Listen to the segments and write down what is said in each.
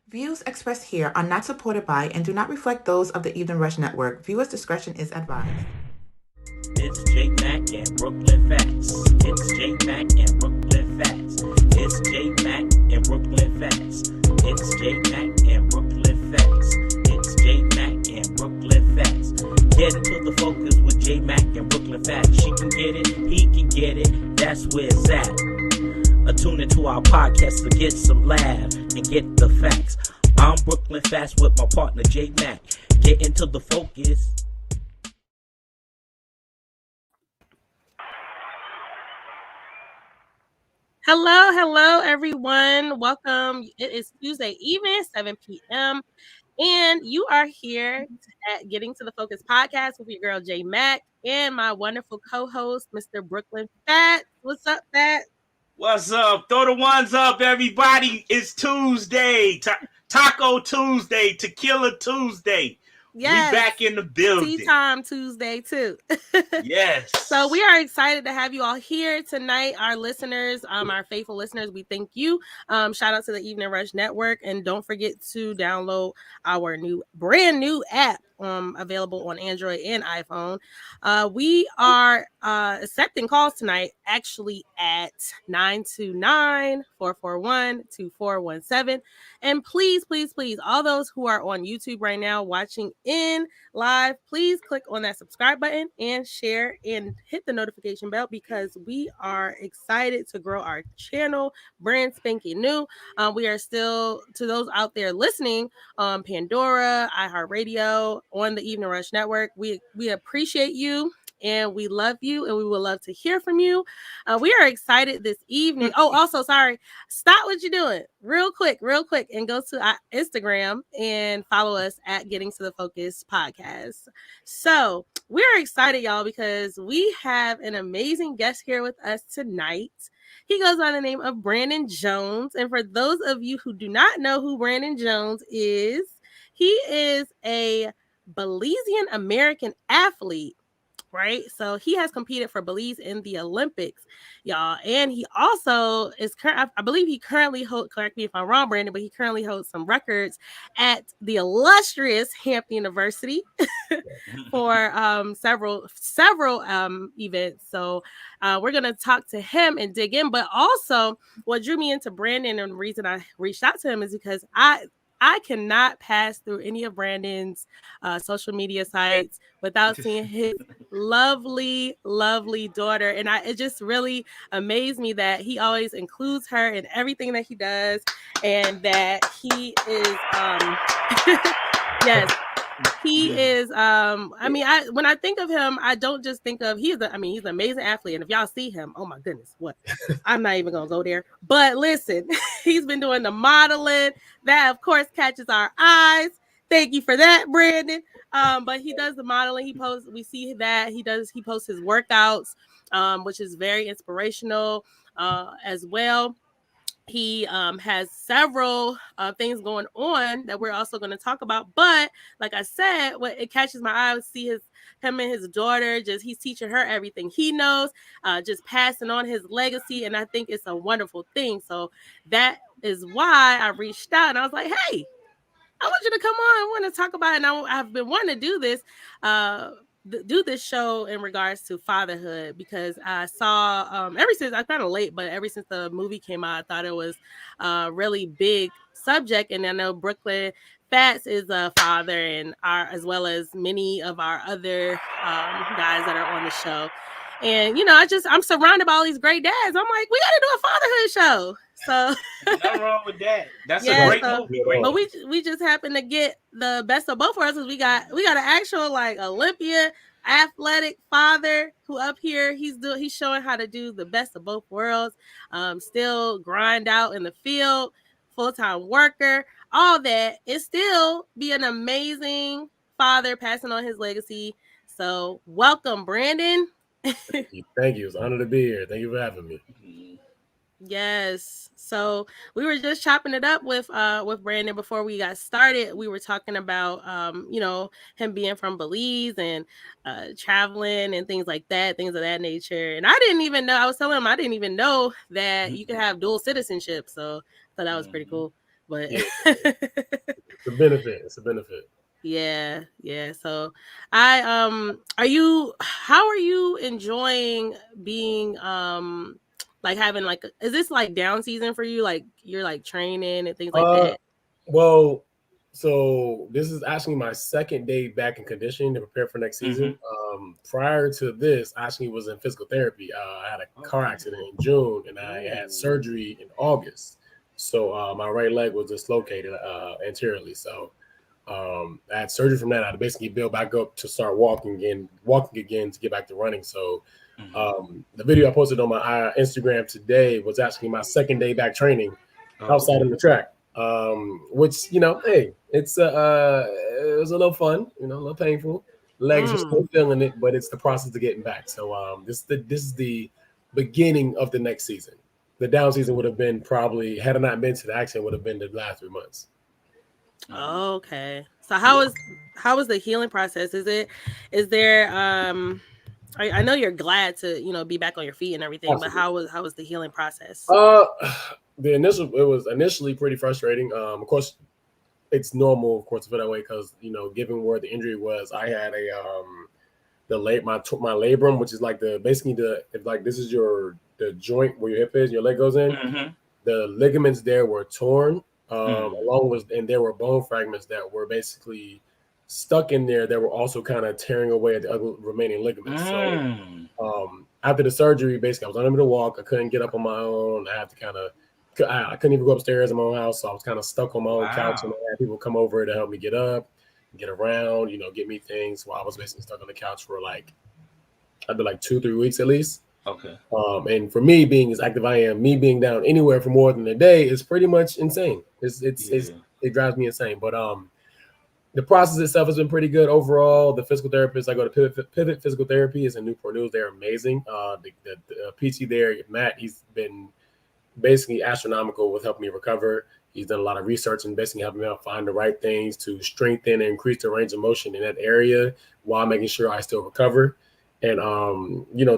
Views expressed here are not supported by and do not reflect those of the Evening Rush Network. Viewers' discretion is advised. It's J.Mac and Bklyn Phatz. It's J.Mac and Bklyn Phatz. It's J.Mac and Bklyn Phatz. It's J.Mac and Bklyn Phatz. It's J.Mac and Bklyn Phatz. Get into the focus with J.Mac and Bklyn Phatz. She can get it, he can get it, that's where it's at. Tune into our podcast to get some laugh and get the facts. I'm Bklyn Phatz with my partner J.Mac. Get into the focus. Hello, everyone. Welcome. It is Tuesday evening, 7 p.m. And you are here at Getting to the Focus podcast with your girl J.Mac and my wonderful co-host, Mr. Bklyn Phatz. What's up, Phatz? What's up? Throw the ones up, everybody. It's Tuesday. Taco Tuesday. Tequila Tuesday. Yes. We back in the building. Tea time Tuesday, too. Yes. So we are excited to have you all here tonight. Our listeners, our faithful listeners, we thank you. Shout out to the Evening Rush Network. And don't forget to download our brand new app available on Android and iPhone. We are accepting calls tonight, actually at 929-441-2417. And please, all those who are on YouTube right now watching in live, please click on that subscribe button and share and hit the notification bell because we are excited to grow our channel, brand spanking new. We are still, to those out there listening on Pandora, iHeartRadio, on the Evening Rush Network, we appreciate you. And we love you, and we would love to hear from you. We are excited this evening. Oh, also, sorry. Stop what you're doing real quick, and go to our Instagram and follow us at Getting to the Focus podcast. So we're excited, y'all, because we have an amazing guest here with us tonight. He goes by the name of Brandon Jones. And for those of you who do not know who Brandon Jones is, he is a Belizean American athlete. Right, so he has competed for Belize in the Olympics, y'all, and he also is I believe he currently holds, correct me if I'm wrong, Brandon, but he currently holds some records at the illustrious Hampton University for several events. So we're gonna talk to him and dig in. But also, what drew me into Brandon and the reason I reached out to him is because I cannot pass through any of Brandon's social media sites without seeing his lovely daughter. And it just really amazed me that he always includes her in everything that he does, and that he is yes, he is when I think of him, I don't just think of he's an amazing athlete. And if y'all see him, oh my goodness, what? I'm not even gonna go there. But listen, he's been doing the modeling. That of course catches our eyes. Thank you for that, Brandon. But he does the modeling. We see that he posts his workouts, which is very inspirational as well. He has several things going on that we're also going to talk about. But like I said, what it catches my eye, see him and his daughter, he's teaching her everything he knows, just passing on his legacy. And I think it's a wonderful thing. So that is why I reached out and I was like, hey, I want you to come on. I want to talk about it. And I've been wanting to do this show in regards to fatherhood, because I saw ever since, I'm kind of late, but ever since the movie came out, I thought it was a really big subject. And I know Bklyn Phatz is a father, and as well as many of our other guys that are on the show. And I'm surrounded by all these great dads. I'm like, we got to do a fatherhood show. So nothing wrong with that. That's a great movie. But we just happen to get the best of both worlds, because we got an actual like Olympian athletic father who up here he's showing how to do the best of both worlds. Still grind out in the field, full-time worker, all that. It still be an amazing father passing on his legacy. So welcome, Brandon. Thank you. It's an honor to be here. Thank you for having me. Yes. So we were just chopping it up with Brandon before we got started. We were talking about him being from Belize and traveling and things like that, things of that nature. And I didn't even know. I was telling him I didn't even know that you could have dual citizenship. So I thought that was pretty cool. but Yeah. It's a benefit. It's a benefit. yeah. So how are you enjoying being like having like is this like down season for you? Like you're like training and things like that? Well, so this is actually my second day back in conditioning to prepare for next season. Prior to this, I actually was in physical therapy. I had a car accident in June, and I had surgery in August. So my right leg was dislocated anteriorly. So I had surgery from that. I had to basically build back up to start walking again to get back to running. So the video I posted on my Instagram today was actually my second day back training outside of the track. Which hey, it was a little fun, a little painful. Legs are still feeling it, but it's the process of getting back. So this is the beginning of the next season. The down season would have been probably, had I not been to the accident, would have been the last 3 months. Okay. So how is the healing process? Is there I know you're glad to be back on your feet and everything, Absolutely. but how was the healing process? It was initially pretty frustrating. Of course, it's normal, of course, to feel that way because given where the injury was, I had my labrum, which is like this is the joint where your hip is, your leg goes in. The ligaments there were torn, and there were bone fragments that were basically stuck in there that were also kind of tearing away at the other remaining ligaments. So after the surgery, basically I was unable to walk. I couldn't get up on my own. I couldn't even go upstairs in my own house. So I was kind of stuck on my own couch, and I had people come over to help me get up, get around, get me things. While I was basically stuck on the couch for like 2-3 weeks at least. Okay. And for me, being as active I am, me being down anywhere for more than a day is pretty much insane. It drives me insane. But the process itself has been pretty good overall. The physical therapist I go to Pivot Physical Therapy is in Newport News. They're amazing. The PT there, Matt, he's been basically astronomical with helping me recover. He's done a lot of research and basically helping me out find the right things to strengthen and increase the range of motion in that area while making sure I still recover. And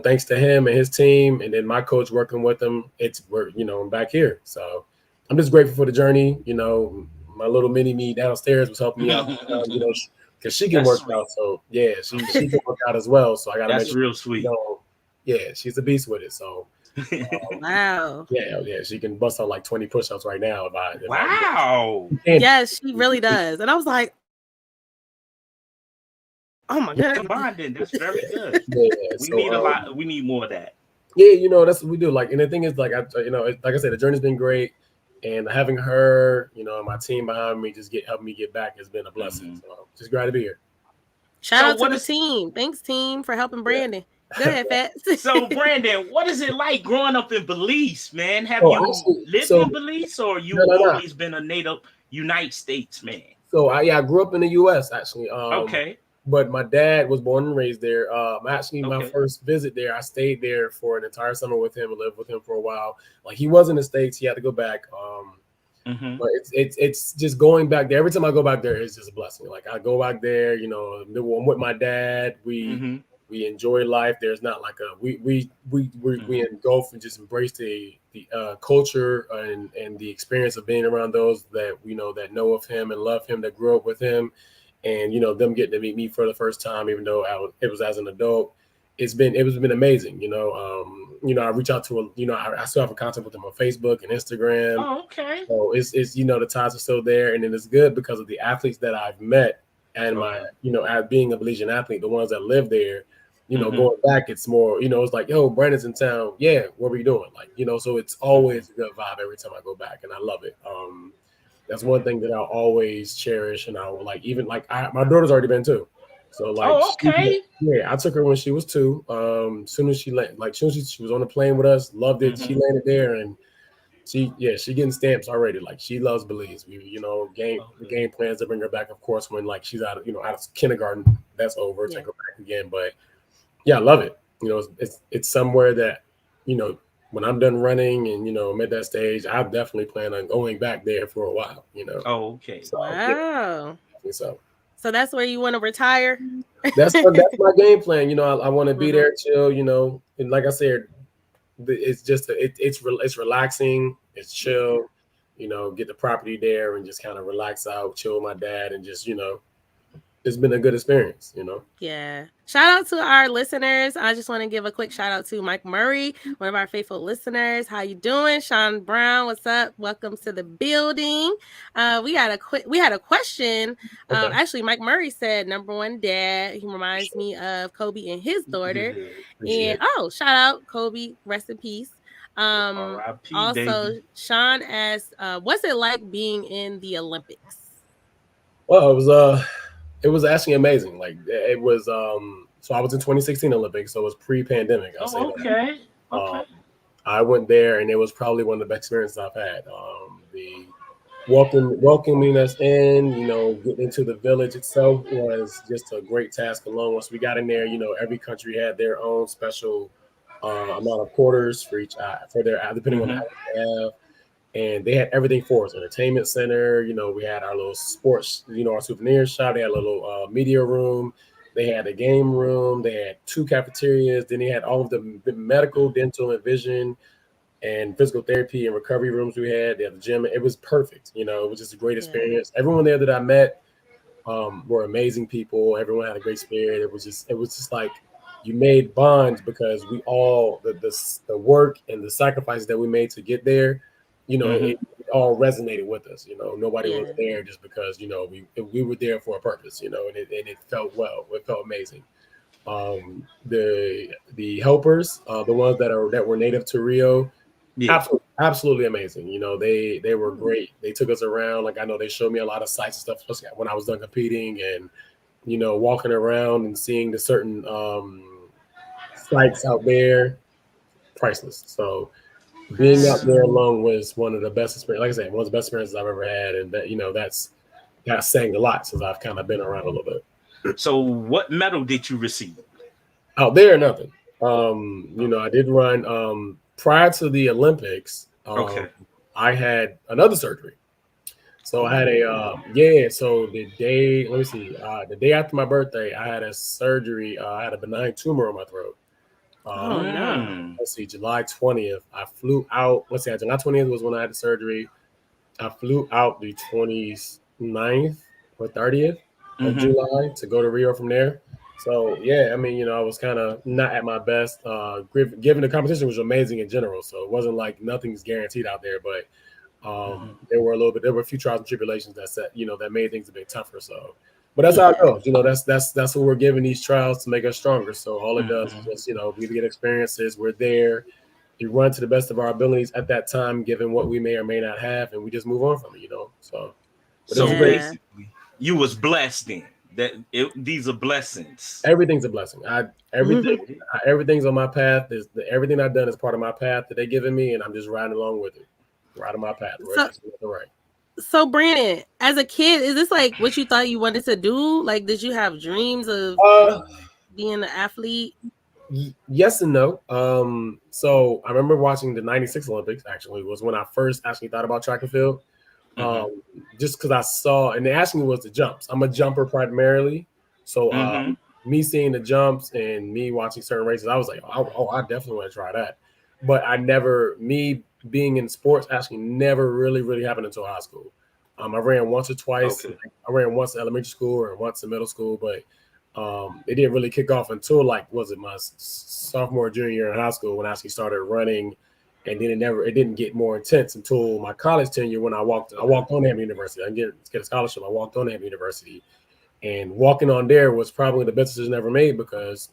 thanks to him and his team, and then my coach working with him, I'm back here. So I'm just grateful for the journey. My little mini me downstairs was helping me out, because she can work out. So yeah, she can work out as well. So I got to make sure. Real sweet. Yeah, she's a beast with it. So wow. Yeah, she can bust out like 20 push-ups right now. Wow. Yes, she really does. And I was like, oh my god, bonding. That's very good. We need a lot. We need more of that. Yeah, that's what we do. Like, and the thing is, like, like I said, the journey's been great, and having her, and my team behind me helping me get back has been a blessing. So just glad to be here. Shout out to the team. Thanks, team, for helping Brandon. Go ahead, Phatz. So, Brandon, what is it like growing up in Belize, man? Have you lived in Belize, or you always been a native United States man? So, I grew up in the U.S. actually. Okay. But my dad was born and raised there. My first visit there, I stayed there for an entire summer with him and lived with him for a while. Like, he was in the States, he had to go back. But it's just going back there. Every time I go back there, it's just a blessing. Like, I go back there, I'm with my dad. We enjoy life. There's not like we engulf and just embrace the culture and the experience of being around those that that know of him and love him, that grew up with him. And them getting to meet me for the first time, even though it was as an adult, it's been amazing. I reach out to I still have a contact with them on Facebook and Instagram. Oh, okay. So it's the ties are still there, and then it's good because of the athletes that I've met and my as being a Belizean athlete, the ones that live there. Going back, it's more it's like, yo, Brandon's in town. Yeah, what were you doing? Like so it's always a good vibe every time I go back, and I love it. That's one thing that I'll always cherish, and I will my daughter's already been too. So I took her when she was 2. Soon as she was on the plane with us, loved it. She landed there, and she getting stamps already. Like, she loves Belize. We the game plans to bring her back, of course, when like she's out of kindergarten. That's over. Take her back again, but yeah, I love it. It's somewhere that when I'm done running and I'm at that stage, I definitely plan on going back there for a while. Oh, okay. So, wow. Yeah, so that's where you want to retire? That's my game plan. I want to be there chill. And like I said, it's just it's relaxing. It's chill. get the property there and just kind of relax out, chill with my dad, and just it's been a good experience. Yeah. Shout out to our listeners. I just want to give a quick shout out to Mike Murray, one of our faithful listeners. How you doing? Sean Brown, what's up? Welcome to the building. We had a question. Okay. Actually, Mike Murray said, number one dad. He reminds me of Kobe and his daughter. Appreciate And shout out Kobe, rest in peace. R.I.P., Also, baby. Sean asked, what's it like being in the Olympics? Well, it was actually amazing. Like it was so I was in 2016 Olympics, so it was pre-pandemic. I'll say that. Okay. I went there, and it was probably one of the best experiences I've had. The welcoming us in, getting into the village itself was just a great task alone. Once we got in there, every country had their own special amount of quarters for each for their depending on the house they have. And they had everything for us. Entertainment center, we had our little sports, our souvenir shop. They had a little media room. They had a game room. They had 2 cafeterias. Then they had all of the medical, dental, and vision and physical therapy and recovery rooms we had. They had the gym. It was perfect. It was just a great experience. Everyone there that I met were amazing people. Everyone had a great spirit. It was just like you made bonds because we all, the work and the sacrifices that we made to get there, it all resonated with us. Nobody was there just because we were there for a purpose. And it felt well. It felt amazing. The helpers, the ones that were native to Rio, absolutely amazing. They were great. They took us around. Like I know they showed me a lot of sites and stuff, especially when I was done competing, and walking around and seeing the certain sites out there, priceless. So. Being out there alone was one of the best experiences. Like I said, one of the best experiences I've ever had, and that that's saying a lot since I've kind of been around a little bit. So, what medal did you receive? Out there, nothing. I did run prior to the Olympics. I had another surgery, so I had So the day, let me see, the day after my birthday, I had a surgery. I had a benign tumor on my throat. Let's see, July 20th, I flew out. July 20th was when I had the surgery. I flew out the 29th or 30th of July to go to Rio from there. So, I was kind of not at my best. Given the competition was amazing in general, so it wasn't like nothing's guaranteed out there. But there were a few trials and tribulations that made things a bit tougher. So. But that's how it goes. That's what we're giving these trials to make us stronger. So all it does is just, we get experiences. We're there. We run to the best of our abilities at that time, given what we may or may not have, and we just move on from it, So basically, you was blessed then. These are blessings. Everything's a blessing. Everything's on my path. Everything I've done is part of my path that they're giving me, and I'm just riding along with it. Riding my path. Right. So, Brandon, as a kid, is this like what you thought you wanted to do? Like, did you have dreams of being an athlete? Yes and no. So I remember watching the 96 Olympics, actually, was when I first actually thought about track and field. Just because I saw, and they asked me was the jumps. I'm a jumper primarily. So me seeing the jumps and me watching certain races, I was like, I definitely want to try that. But me being in sports actually never really happened until high school. I ran once or twice. I ran once in elementary school or once in middle school, but it didn't really kick off until my sophomore, junior year in high school when I actually started running, and then it didn't get more intense until my college tenure when I walked on Hampton University. I didn't get a scholarship. I walked on Hampton University, and walking on there was probably the best decision ever made because,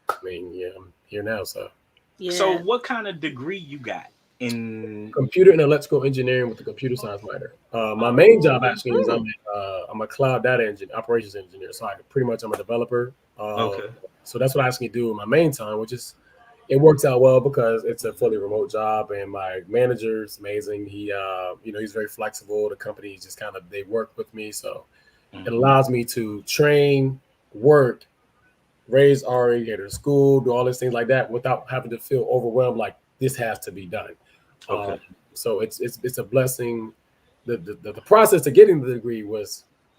I'm here now. So. Yeah. So what kind of degree you got? In computer and electrical engineering with a computer science minor. My main job actually is I'm a cloud data operations engineer. So I'm a developer. So that's what I actually do in my main time, which is it works out well because it's a fully remote job, and my manager's amazing. He he's very flexible. The company just they work with me, so it allows me to train, work, raise Ari, get her to school, do all these things like that without having to feel overwhelmed like this has to be done. So it's a blessing. The process to getting the degree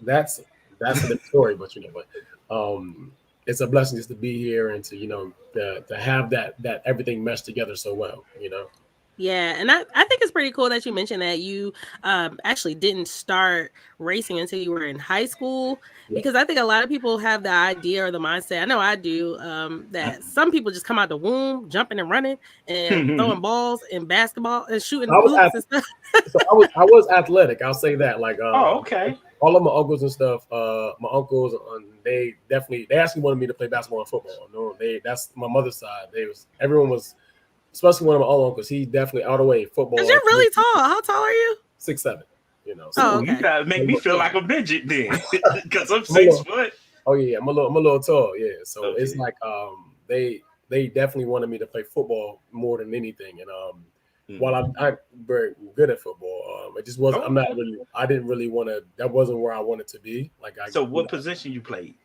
that's a story, but it's a blessing just to be here and to to have that everything meshed together so well. Yeah, and I think it's pretty cool that you mentioned that you actually didn't start racing until you were in high school, because I think a lot of people have the idea or the mindset, I know I do, that some people just come out the womb jumping and running and throwing balls and basketball and shooting hoops and stuff. So I was athletic. I'll say that. Like, okay. All of my uncles and stuff. My uncles, they actually wanted me to play basketball and football. No, that's my mother's side. Everyone was, especially one of my own uncles. He definitely all the way football. Because you're really tall. How tall are you? 6'7". You know. So okay. You gotta make me feel like a midget then, because I'm 6 foot. Oh yeah, I'm a little tall. Yeah. So it's like they definitely wanted me to play football more than anything, and while I'm very good at football, it just wasn't. I didn't really want to. That wasn't where I wanted to be. So what position you played?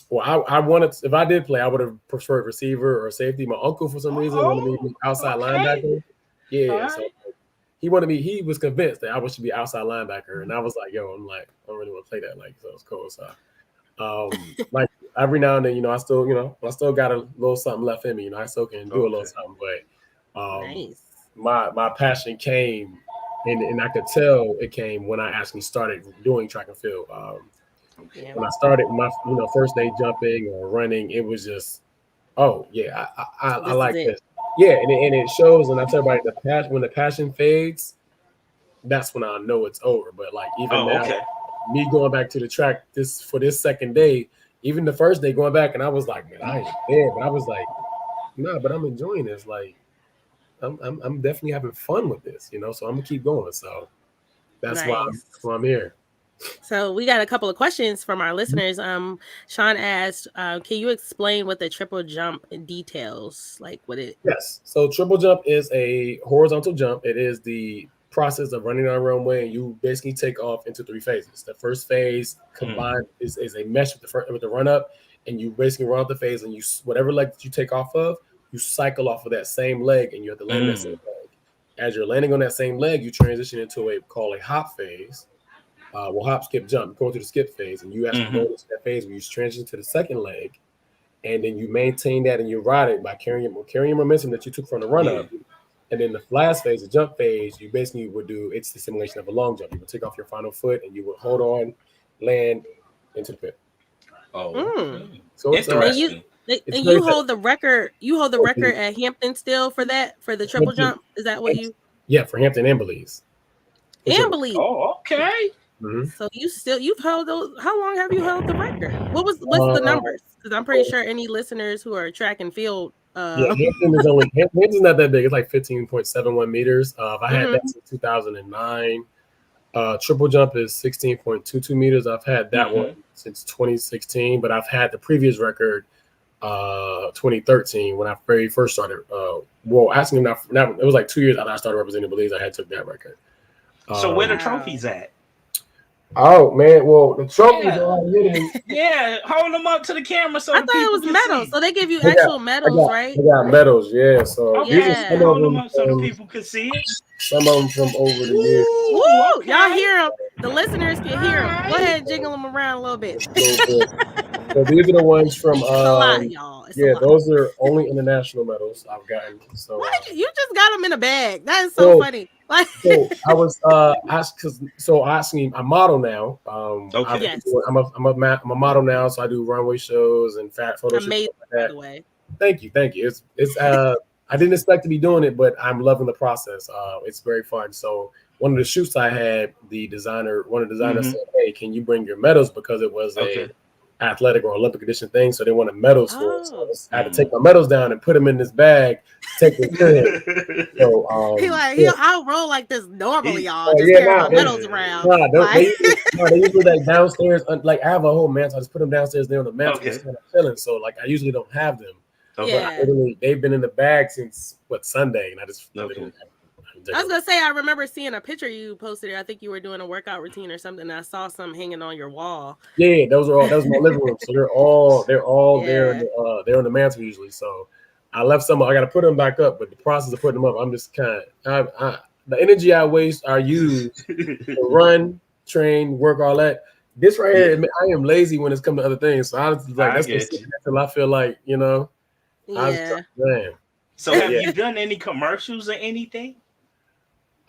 Well, I wanted. If I did play, I would have preferred receiver or safety. My uncle, for some reason, wanted me to be outside linebacker. Yeah, so he wanted me. He was convinced that I should be outside linebacker, and I was like, "Yo, I don't really want to play that." So it's cool. So, like every now and then, I still got a little something left in me. I still can do a little something, but nice. My passion came, and I could tell it came when I actually started doing track and field. When I started my first day jumping or running, it was just, oh yeah, I like this. Yeah, and it shows, and I tell everybody when the passion fades, that's when I know it's over. But like even now, me going back to the track this second day, even the first day going back, and I was like, man, I ain't there, but I was like, no, but I'm enjoying this. Like I'm definitely having fun with this, so I'm gonna keep going. So that's why I'm here. So we got a couple of questions from our listeners. Sean asked, can you explain what the triple jump details, like what it? Yes. So triple jump is a horizontal jump. It is the process of running on a runway, and you basically take off into 3 phases. The first phase combined is a mesh with the run up, and you basically run out the phase, and whatever leg that you take off of, you cycle off of that same leg, and you have to land on that same leg. As you're landing on that same leg, you transition into a hop phase. Hop, skip, jump, go through the skip phase, and you actually go into that phase where you transition to the second leg, and then you maintain that and you ride it by carrying momentum that you took from the run up. And then the last phase, the jump phase, you basically would do, it's the simulation of a long jump. You would take off your final foot and you would hold on, land into the pit. So it's interesting. And you hold the record. You hold the record at Hampton still for the triple jump. Is that what you? Yeah, for Hampton and Belize. Belize. Oh, okay. So you've held those. How long have you held the record? What's the numbers? Because I'm pretty sure any listeners who are track and field. Hampton's not that big. It's like 15.71 meters. I had that since 2009. Triple jump is 16.22 meters. I've had that one since 2016, but I've had the previous record 2013 when I very first started. Asking him now, it was like 2 years after I started representing Belize. I had took that record. So where the trophies at? Oh man, well the trophies are hitting. Yeah, hold them up to the camera so I thought it was medals. So they give you actual medals, right? They got medals, yeah. So hold them up so the people can see it. Some of them from over the years. Woo! Okay. Y'all hear them? The listeners can hear them. Go ahead, jiggle them around a little bit. So these are the ones from. It's a lot, y'all. Those are only international medals I've gotten. So you just got them in a bag. That is so funny. So I was asked I'm model now. Yes. I'm a model now, so I do runway shows and fat photo shoots. Amazing, like that. by the way. Thank you. It's I didn't expect to be doing it, but I'm loving the process. It's very fun. So one of the shoots I had, one of the designers said, "Hey, can you bring your medals?" Because it was a athletic or Olympic edition thing, so they wanted medals for it. So I had to take my medals down and put them in this bag, take them to him. So I'll roll like this normally, y'all. Just carry my medals around. They usually like downstairs. Like I have a whole mantle. I just put them downstairs there on the mantle. Just kind of chilling. So like I usually don't have them. Yeah. They've been in the bag since Sunday, and I just. I was gonna say I remember seeing a picture you posted. I think you were doing a workout routine or something. And I saw some hanging on your wall. Yeah, that was my living room. So they're all there. They're on the mantle usually. So I left some. I got to put them back up. But the process of putting them up, I'm just kind of the energy I use to run, train, work, all that. This right here, I am lazy when it's come to other things. So I was like, until I feel like Yeah. So have you done any commercials or anything?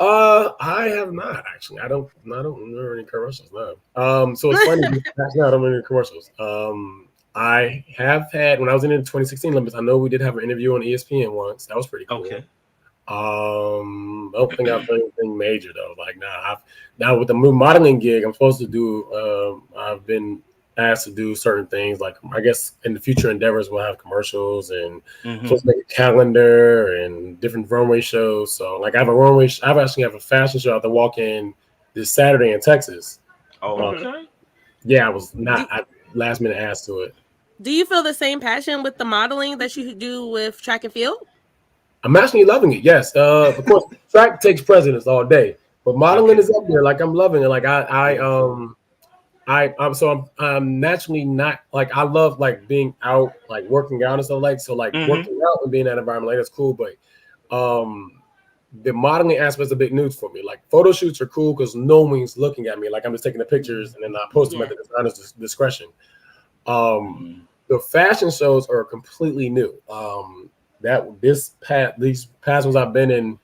I have not actually. I don't remember any commercials now. So it's funny. Actually, I don't remember any commercials. I have had when I was in the 2016 Olympics. I know we did have an interview on ESPN once. That was pretty cool. Okay. I don't think I've done anything major though. Like now with the modeling gig, I'm supposed to do. I've been asked to do certain things. Like I guess in the future endeavors, we'll have commercials and supposed to make a calendar and different runway shows. So like I have a runway. I've actually have a fashion show I have to walk in this Saturday in Texas. Oh, okay. Yeah, I was not. I last minute asked to it. Do you feel the same passion with the modeling that you do with track and field? I'm actually loving it. Yes, of course, track takes precedence all day, but modeling is up there. Like I'm loving it. Like I'm naturally not like I love like being out, like working out and stuff like so. Like working out and being in that environment, like that's cool. But the modeling aspect is a big news for me. Like photo shoots are cool because no one's looking at me. Like I'm just taking the pictures and then I post them at the designer's discretion. The fashion shows are completely new. These past ones I've been in,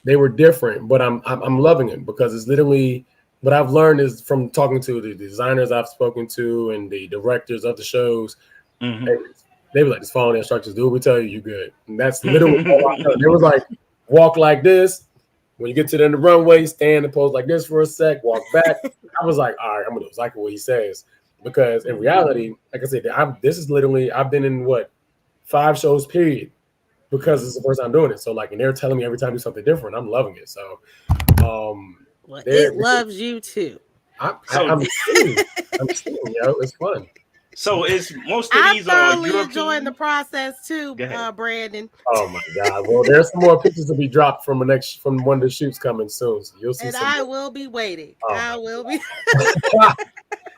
they were different, but I'm loving it because it's literally what I've learned is from talking to the designers I've spoken to and the directors of the shows. They were like, just follow the instructions, do what we tell you, you good. And that's literally all I know. They was like, walk like this. When you get to the end of the runway, stand and pose like this for a sec, walk back. I was like, all right, I'm gonna do exactly what he says. Because in reality, like I said, I've been in 5 shows period because it's the first time doing it. So like, and they're telling me every time I do something different, I'm loving it. So it loves you too. I'm seeing, it's fun. So it's most of these are European. Enjoying the process too, Brandon. Oh my God! Well, there's some more pictures to be dropped from one of the shoots coming soon. So you'll see. And I will be waiting. I will be.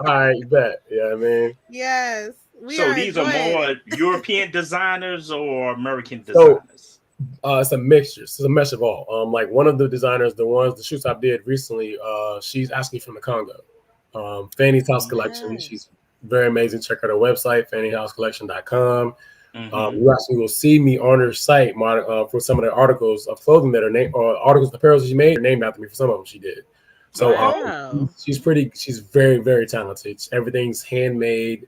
All right, you bet. Yeah, I mean. Yes. So these are more European designers or American designers? So, it's a mixture. It's a mesh of all. Like one of the designers, the shoots I did recently, she's actually from the Congo. Fanny's House Collection. She's very amazing. Check out her website, fannyhousecollection.com. You actually will see me on her site for some of the articles of clothing that are named, or articles, apparel that she made, are named after me for some of them she did. So she's very, very talented. Everything's handmade.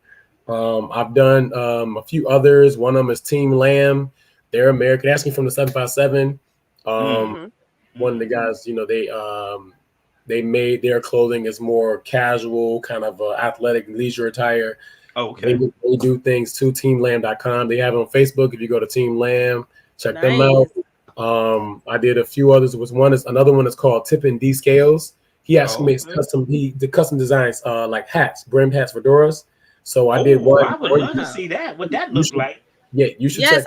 I've done a few others. One of them is Team Lamb. They're American. Asking from the 757. One of the guys, they made their clothing as more casual, kind of athletic leisure attire. They do things to teamlamb.com. They have it on Facebook. If you go to Team Lamb, check them out. I did a few others. Another one is called Tippin' D Scales. He actually makes custom designs like hats, brimmed hats, fedoras. So I did one. I would love to see that. What that looks like. Yeah, you should. Yes,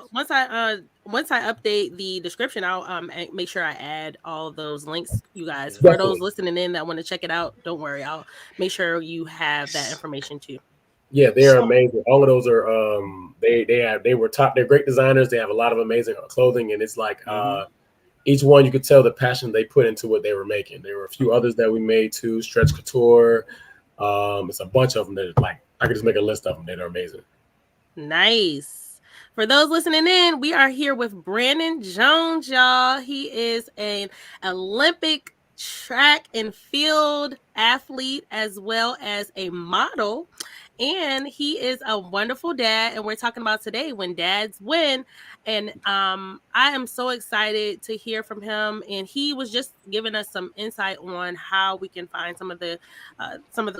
once I update the description, I'll make sure I add all those links, you guys. For those listening in that want to check it out, don't worry, I'll make sure you have that information too. Yeah, they're amazing. All of those are they're great designers. They have a lot of amazing clothing, and it's like each one you could tell the passion they put into what they were making. There were a few others that we made too, Stretch Couture. It's a bunch of them that like I could just make a list of them that are amazing. Nice. For those listening in, we are here with Brandon Jones, y'all. He is an Olympic track and field athlete as well as a model. And he is a wonderful dad. And we're talking about today when dads win. And I am so excited to hear from him. And he was just giving us some insight on how we can find some of the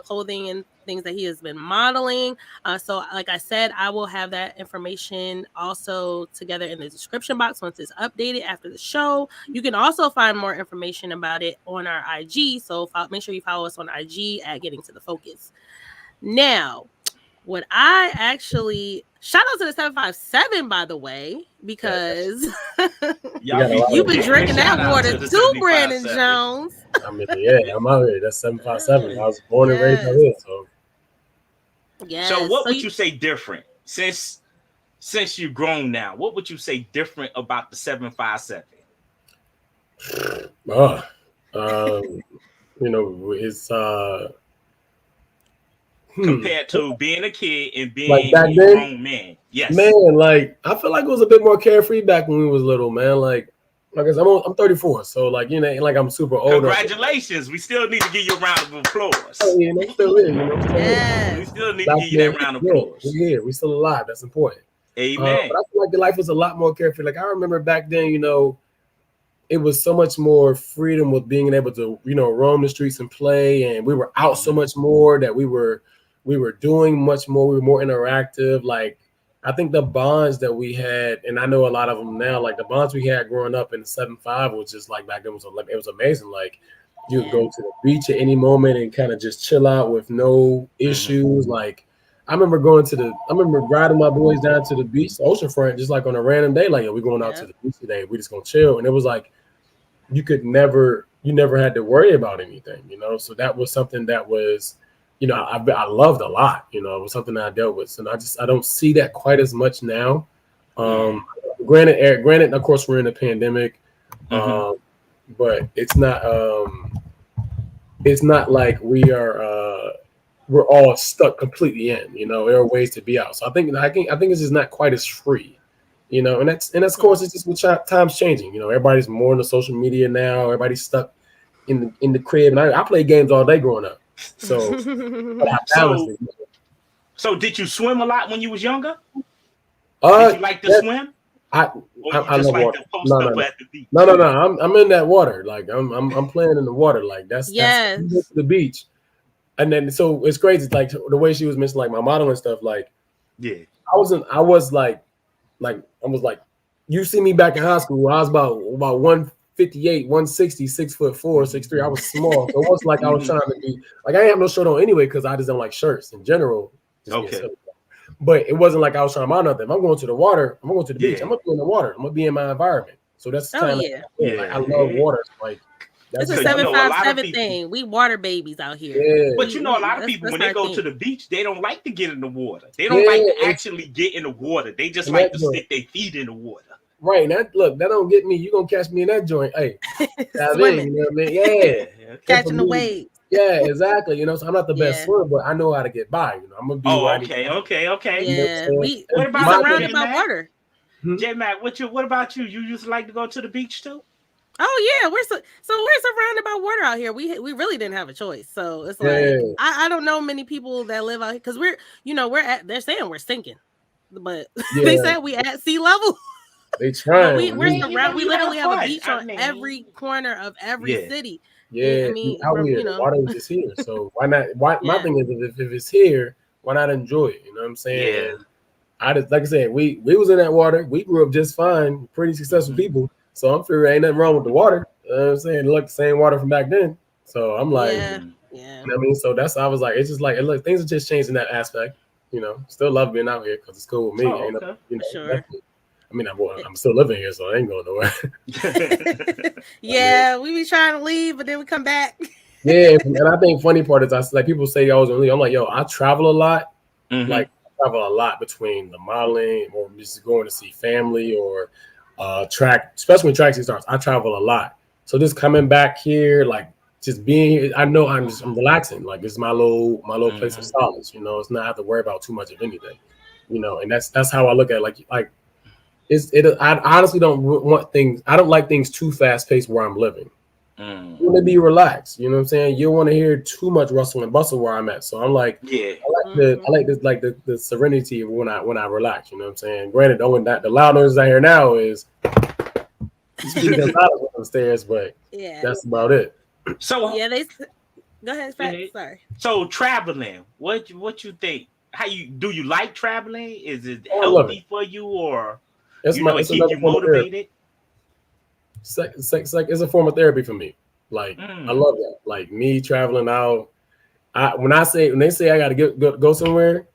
clothing and things that he has been modeling. So like I said, I will have that information also together in the description box once it's updated after the show. You can also find more information about it on our IG. So make sure you follow us on IG at Getting to the Focus. Now, what I actually shout out to the 757, by the way, because you've been drinking that water too, Brandon Jones. I mean, I'm out here. That's 757. I was born and raised out here, so. Yes. So what would you say different since you've grown now? What would you say different about the 757? It's compared to being a kid and being like a grown man. Yes. Man, like I feel like it was a bit more carefree back when we was little, man. Like Like I said, I'm 34, so like ain't like I'm super old. Congratulations! We still need to give you a round of applause. Oh, yeah, still is, We still need to give you that round of applause. We're here. We're still alive. That's important. Amen. But I feel like the life was a lot more carefree. Like I remember back then, it was so much more freedom with being able to, roam the streets and play, and we were out so much more that we were doing much more. We were more interactive. Like I think the bonds that we had, and I know a lot of them now, like the bonds we had growing up in the 7-5 was just like back then it was amazing. Like you could go to the beach at any moment and kind of just chill out with no issues. Like I remember riding my boys down to the beach, the oceanfront, just like on a random day. Like, we're going out to the beach today. We're just gonna chill. And it was like you never had to worry about anything, So that was something that was, I loved a lot. It was something that I dealt with. And I don't see that quite as much now. Granted, of course, we're in a pandemic, but it's not like we're all stuck completely in. There are ways to be out. So I think it's just not quite as free, and that's of course it's just with times changing. Everybody's more into social media now. Everybody's stuck in the crib, and I played games all day growing up. So, but I balanced it. So did you swim a lot when you was younger? Did you like to swim? I love water. No. I'm in that water. Like I'm playing in the water. Like that's the beach. And then so it's crazy. Like the way she was mentioning, like my modeling stuff. Like I was like you see me back in high school. I was about 158, 160, 6'4", 6'3". I was small. So it wasn't like I was trying to be like I ain't have no shirt on anyway because I just don't like shirts in general. Okay. But it wasn't like I was trying to model nothing. I'm going to the water. I'm going to the beach. I'm gonna be in the water. I'm gonna be in my environment. So that's kind of like I love water. Like it's a 757 thing. We water babies out here. Yeah. But a lot of people when they go to the beach, they don't like to get in the water. They don't like to actually get in the water. They just like to stick their feet in the water. Right. That don't get me. You gonna catch me in that joint. Hey, swimming. You know what I mean? Yeah. Catching the waves. Yeah, exactly. So I'm not the best swimmer, but I know how to get by. I'm gonna be. Okay. Yeah. What about surrounded by water? J.Mac, what about you? You used to like to go to the beach too? Oh yeah, we're surrounded by water out here. We really didn't have a choice. So it's like I don't know many people that live out here because they're saying we're sinking, but they said we at sea level. They try. We're surrounded. We literally have a beach on every corner of every city. Yeah, out here, the water is just here. So why not? My thing is, if it's here, why not enjoy it? You know what I'm saying? Yeah. I just like I said, we was in that water. We grew up just fine, pretty successful people. So I'm figuring ain't nothing wrong with the water. You know what I'm saying? It looked the same water from back then. So I'm like, You know what I mean? So I was like, it's just like things have just changed in that aspect. Still love being out here because it's cool with me. Sure. I mean, I'm still living here, so I ain't going nowhere. We be trying to leave, but then we come back. Yeah, and I think funny part is people say I was only. I'm like, I travel a lot. Like I travel a lot between the modeling or just going to see family or track, especially when track season starts. I travel a lot, so just coming back here, like just being here, I know I'm relaxing. Like it's my little place of solace. It's not have to worry about too much of anything. And that's how I look at it. Like. I honestly don't want things. I don't like things too fast paced where I'm living. You want to be relaxed. You know what I'm saying? You don't want to hear too much rustle and bustle where I'm at. So I'm like, I like the serenity when I relax. You know what I'm saying? Granted, the loud noise I hear now is upstairs, but that's about it. So go ahead, Phatz. Sorry. So traveling, what you think? Do you like traveling? Is it healthy for you or? It's keep you motivated. It's a form of therapy for me. Like I love that. Like me traveling out. When they say I gotta go somewhere,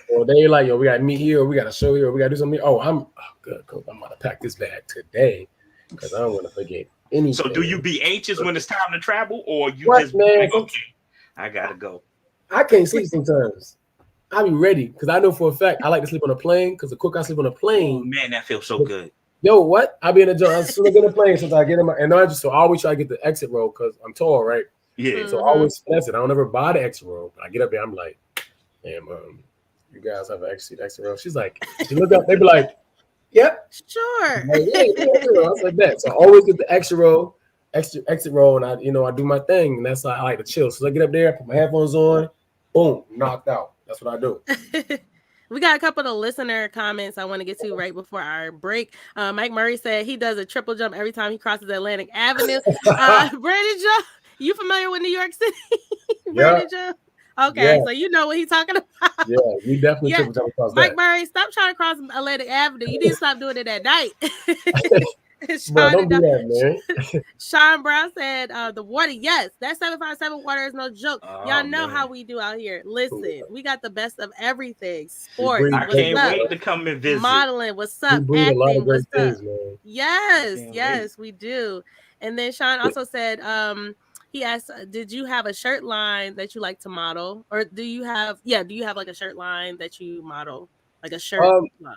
or they like, we gotta meet here, or we gotta show here, or we gotta do something. I'm good. Cool. I'm gonna pack this bag today because I don't want to forget anything. So do you be anxious when it's time to travel, or you just man? Okay, I gotta go. I can't sleep sometimes. I be ready because I know for a fact I like to sleep on a plane because the quicker I sleep on a plane, man, that feels so good. Yo, what? I be in a joint. As soon as I get in a plane, since I get in my and I always try to get the exit row because I'm tall, right? Yeah. So I always finesse it. I don't ever buy the exit row. I get up there, I'm like, damn, you guys have an exit row. She's like, she look up, they be like, Yep. Sure. Like, yeah, I was like that. So I always get the exit row, and I do my thing, and that's how I like to chill. So I get up there, put my headphones on, boom, knocked out. That's what I do. We got a couple of listener comments I want to get to right before our break. Mike Murray said he does a triple jump every time he crosses Atlantic Avenue. Brandon Joe, you familiar with New York City? Brandon Joe? Okay, so you know what he's talking about. Yeah, we definitely triple jump across Mike that. Murray, stop trying to cross Atlantic Avenue. You need to stop doing it at night. Bro, don't do that, man. Sean Brown said, the water, yes, that 757 water is no joke. Y'all know how we do out here. Listen, we got the best of everything. Sports, I can't wait to come and visit. Modeling, what's up? Acting, what's up? Yes, we do. And then Sean also said, he asked, did you have a shirt line that you like to model? Or do you have like a shirt line that you model? Like a shirt line?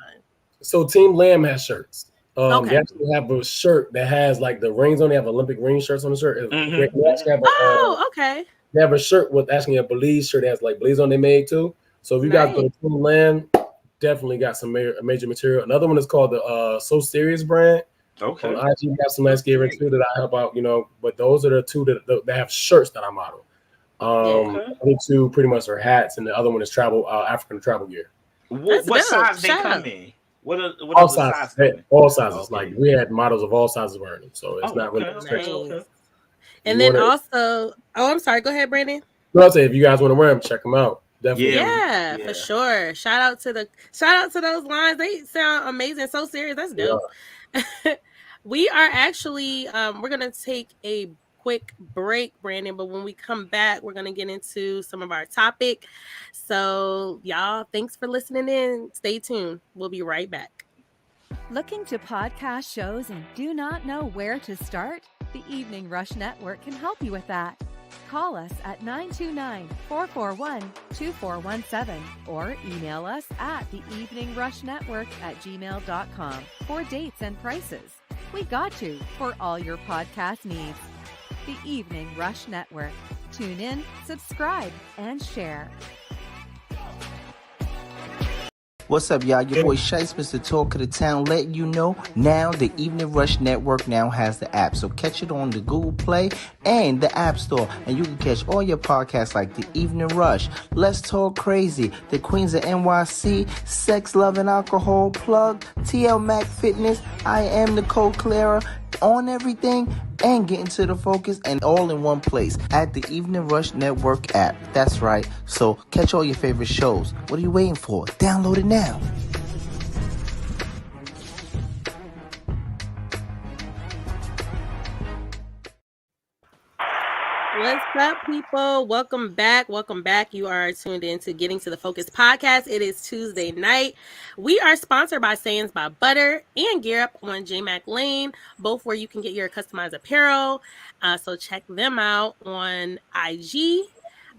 So Team Lamb has shirts. They actually have a shirt that has like the rings on. They have Olympic ring shirts on the shirt. Okay. They have a shirt with actually a Belize shirt that has like Belize on they made too. So if you guys go to Team Lamb, definitely got some major material. Another one is called the So Serious brand. Okay. On IG, we have some landscaping too that I help out, but those are the two that have shirts that I model. The other two pretty much are hats, and the other one is African travel gear. What size they come in? What are all the sizes? sizes? All sizes. Okay. Like we had models of all sizes wearing them, so it's not really nice. And then also, I'm sorry. Go ahead, Brandon. No, I'll say if you guys want to wear them, check them out. Definitely. Yeah, for sure. Shout out to those lines. They sound amazing. So serious. That's dope. Yeah. We are actually we're gonna take a quick break, Brandon, but when we come back, we're gonna get into some of our topic. So y'all, thanks for listening in. Stay tuned. We'll be right back. Looking to podcast shows and do not know where to start? The Evening Rush Network can help you with that. Call us at 929-441-2417 or email us at theeveningrushnetwork@gmail.com for dates and prices. We got you for all your podcast needs. The Evening Rush Network. Tune in, subscribe, and share. What's up, y'all? Your boy Shice, Mr. Talk of the Town, letting you know now the Evening Rush Network now has the app. So catch it on the Google Play and the App Store. And you can catch all your podcasts like The Evening Rush, Let's Talk Crazy, The Queens of NYC, Sex, Love, and Alcohol, Plug, J.Mac Fitness, I Am Nicole Clara, On Everything, and Get Into the Focus, and all in one place at the Evening Rush Network app. That's right. So catch all your favorite shows. What are you waiting for? Download it now. What's up, people? Welcome back. You are tuned in to Getting to the Focus podcast. It is Tuesday night. We are sponsored by Sayings by Butter and Gear Up on J.Mac Lane, both where you can get your customized apparel. So check them out on IG.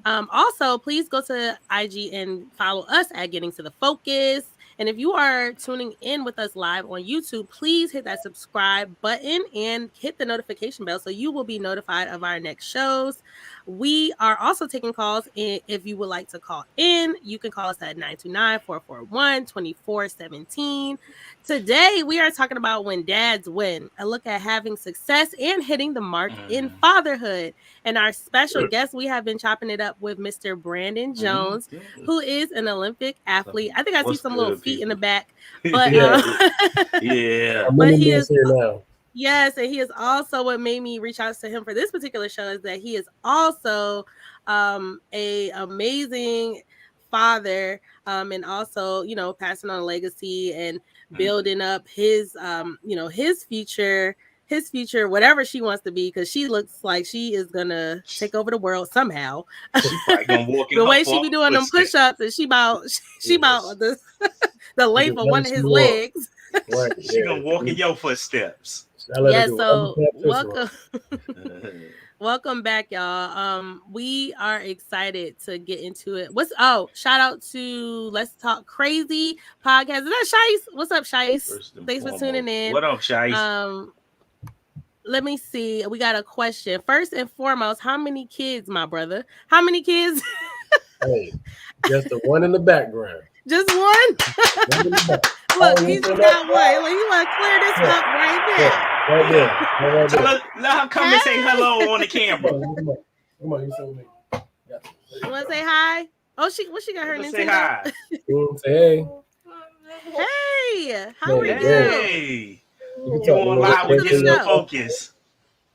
Also, please go to IG and follow us at Getting to the Focus. And if you are tuning in with us live on YouTube, please hit that subscribe button and hit the notification bell so you will be notified of our next shows. We are also taking calls. If you would like to call in, you can call us at 929-441-2417. Today, we are talking about when dads win, a look at having success and hitting the mark in fatherhood. And our special guest, we have been chopping it up with Mr. Brandon Jones, who is an Olympic athlete. I think I see some little feet in the back, but but he is here now. Yes, and he is also what made me reach out to him for this particular show is that he is also a amazing father, and also passing on a legacy and building up his his future, whatever she wants to be, because she looks like she is gonna take over the world somehow. She probably gonna walk in the way she be doing them push-ups, and she about the length of one of his legs. Right. She gonna walk in your footsteps. Yeah, so welcome back, y'all. We are excited to get into it. Shout out to Let's Talk Crazy podcast. Is that Shice? What's up, Shice? Thanks for tuning in. What up, Shice? Let me see. We got a question. First and foremost, how many kids, my brother? How many kids? Hey, just the one in the background. Just one? Look, he's got one. Like, you want to clear this up right now. Right there. Let her come and say hello on the camera. Come on, you show me. You want to say hi? Oh, she got her Nintendo. Say hi. Say hey. Hey, how are you? Hey. You on live with Getting the Focus.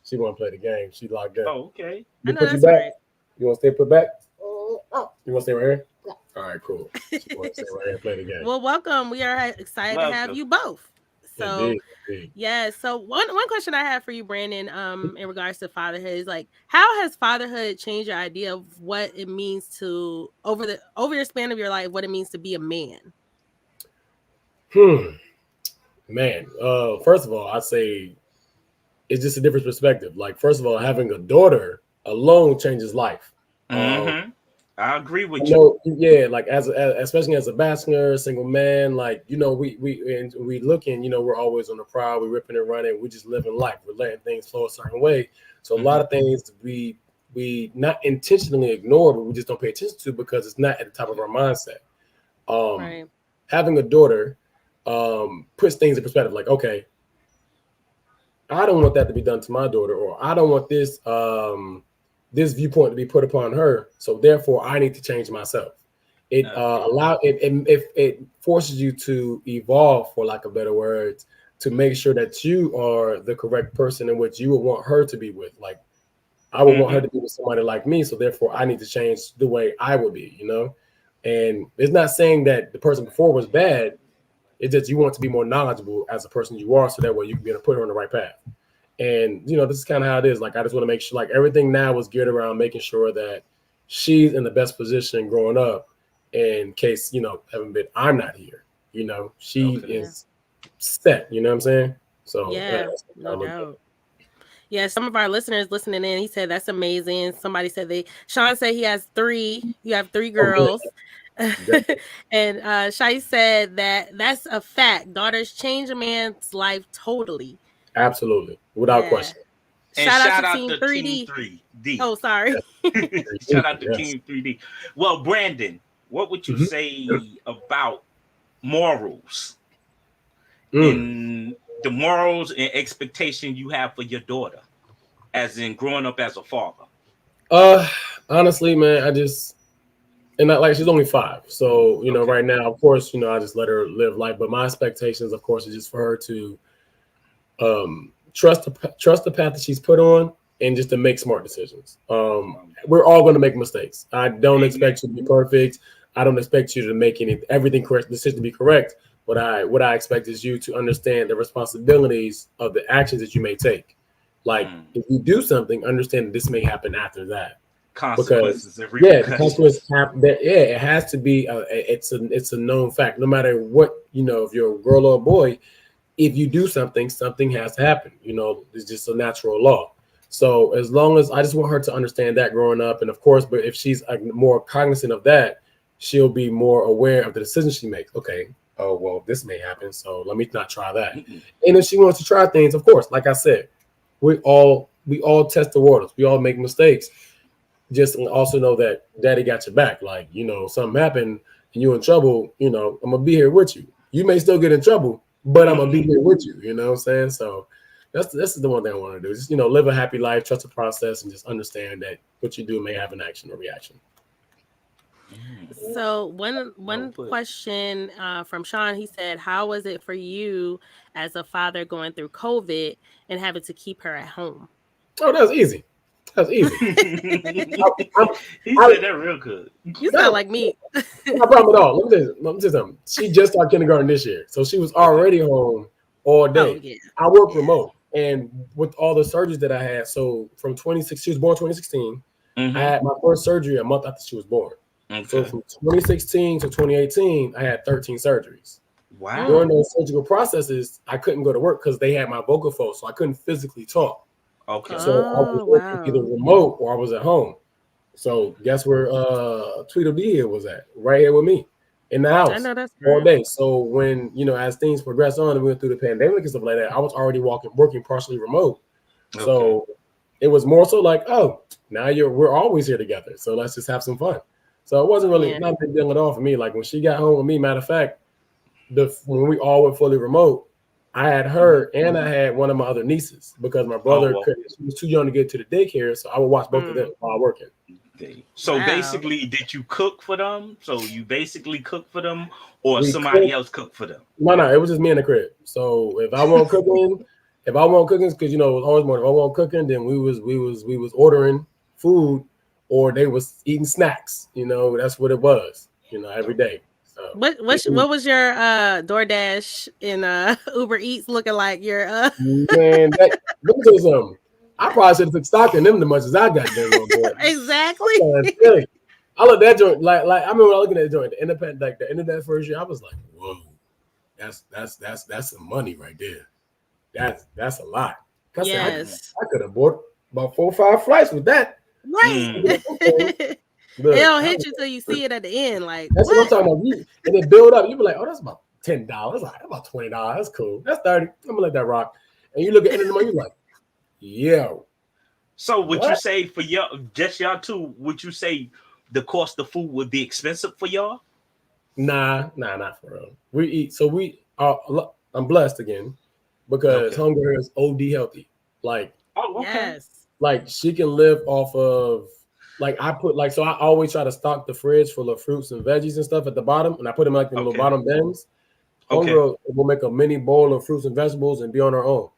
She want to play the game. She locked in. Oh, okay. You put you back? Right. You want to stay put back? You want to stay right here? All right, cool. She want to stay right here and play the game. Well, welcome. We are excited to have you both. So, indeed. Yeah. So one question I have for you, Brandon, in regards to fatherhood is like, how has fatherhood changed your idea of what it means to over your span of your life, what it means to be a man? Man, first of all, I'd say it's just a different perspective. Like, first of all, having a daughter alone changes life. I agree with you. Yeah, like especially as a bachelor, single man, like, you know, we looking, you know, we're always on the prowl, we're ripping and running, we just living life, we're letting things flow a certain way. So a lot of things we not intentionally ignore, but we just don't pay attention to because it's not at the top of our mindset. Having a daughter puts things in perspective. Like, okay, I don't want that to be done to my daughter, or I don't want this this viewpoint to be put upon her. So therefore, I need to change myself. It it forces you to evolve, for lack of better words, to make sure that you are the correct person in which you would want her to be with. Like, I would want her to be with somebody like me. So therefore, I need to change the way I would be. You know, and it's not saying that the person before was bad. It's just you want to be more knowledgeable as a person you are, so that way you can be able to put her on the right path. And, you know, this is kind of how it is. Like, I just want to make sure, like, everything now is geared around making sure that she's in the best position growing up in case, you know, heaven forbid, I'm not here. You know, she is set. You know what I'm saying? So, yeah, no doubt. Yeah, some of our listeners listening in, he said, that's amazing. Somebody said Sean said he has 3. You have 3 girls. And Shai said that's a fact. Daughters change a man's life totally. Absolutely, without question. And shout out to Team 3D. Oh, sorry. Shout out to Team 3D. Well, Brandon, what would you say about morals? And the morals and expectation you have for your daughter, as in growing up as a father? Honestly, man, and not like she's only 5. So, you know, right now, of course, you know, I just let her live life. But my expectations, of course, is just for her to trust the path that she's put on, and just to make smart decisions. We're all going to make mistakes. I don't expect you to be perfect. I don't expect you to make everything correct decision to be correct. What I expect is you to understand the responsibilities of the actions that you may take. Like, if you do something, understand that this may happen after that. Consequences. The consequences happen. It has to be. It's a known fact. No matter what, you know, if you're a girl or a boy, if you do something, something has to happen. You know, it's just a natural law. So as long as I just want her to understand that growing up, and of course, but if she's more cognizant of that, she'll be more aware of the decisions she makes. Okay, oh well, this may happen, so let me not try that. And if she wants to try things, of course, like I said, we all test the waters. We all make mistakes. Just also know that Daddy got your back. Like, you know, something happened and you're in trouble. You know, I'm gonna be here with you. You may still get in trouble, but I'm gonna be here with you. You know what I'm saying? So this is the one thing I want to do. Just, you know, live a happy life, trust the process, and just understand that what you do may have an action or reaction. So one question from Sean, he said, how was it for you as a father going through COVID and having to keep her at home? Oh, that was easy. That's easy. He said that real good. You sound like me. No problem at all. Let me tell you something. She just started kindergarten this year, so she was already home all day. Oh, yeah. I work remote, and with all the surgeries that I had, so from 2016, she was born 2016. I had my first surgery a month after she was born. So from 2016 to 2018, I had 13 surgeries. Wow. During those surgical processes, I couldn't go to work because they had my vocal folds, so I couldn't physically talk. Okay. So I was working either remote or I was at home. So guess where Tweedledee was at? Right here with me in the house. I know that's all day. So when, you know, as things progressed on and we went through the pandemic and stuff like that, I was already working partially remote. Okay. So it was more so like, oh, now we're always here together. So let's just have some fun. So it wasn't really not a big deal at all for me. Like when she got home with me, matter of fact, when we all went fully remote, I had her and I had one of my other nieces because my brother was too young to get to the daycare, so I would watch both of them while working. So basically, did you cook for them? So you basically cook for them, or somebody else cooked for them? No, it was just me in the crib. So if I want cooking, because you know it was always more. If I want cooking, then we was ordering food, or they was eating snacks. You know, that's what it was. You know, every day. So what was your DoorDash and Uber Eats looking like? Your man, let me tell you something. I probably should have took stock in them as much as I got them on board. Exactly. I look that joint like I remember looking at that joint, the independent, like the end of that first year, I was like, whoa, that's some money right there. That's a lot. Yes. I could have bought about 4 or 5 flights with that. Right. Look, it don't hit you till you see it at the end. Like that's what I'm talking about. And it build up. You be like, oh, that's about $10. Like about $20. That's cool. That's 30. I'm gonna let that rock. And you look at the end of the month, you're like, yo. So would you say for y'all, just y'all two, would you say the cost of food would be expensive for y'all? Nah, not for real. We eat. So we are. I'm blessed again because homegirl is OD healthy. Like, yes. Like she can live off of. Like I put so I always try to stock the fridge full of fruits and veggies and stuff at the bottom, and I put them like in little bottom bins. Homegirl will make a mini bowl of fruits and vegetables and be on her own.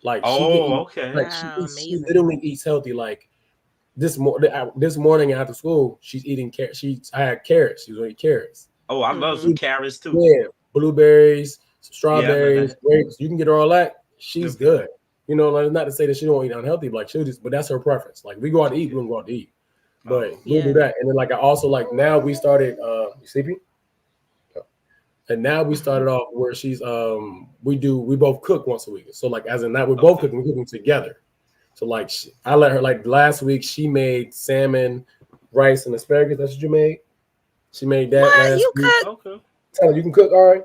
Like she literally eats healthy. Like this morning after school, she's eating carrots. I had carrots. She was eating carrots. Oh, I love some carrots too. Yeah, blueberries, strawberries, grapes. You can get her all that. She's good. You know, like not to say that she don't eat unhealthy, but like but that's her preference. Like we go out to eat, we don't go out to eat. But we'll do that. And then like I also like now we started you sleeping? And now we started off where she's we both cook once a week. So like as in that we're both cooking together. So like I let her like last week she made salmon, rice, and asparagus. That's what you made. She made that last week. Cook? Tell her you can cook, all right.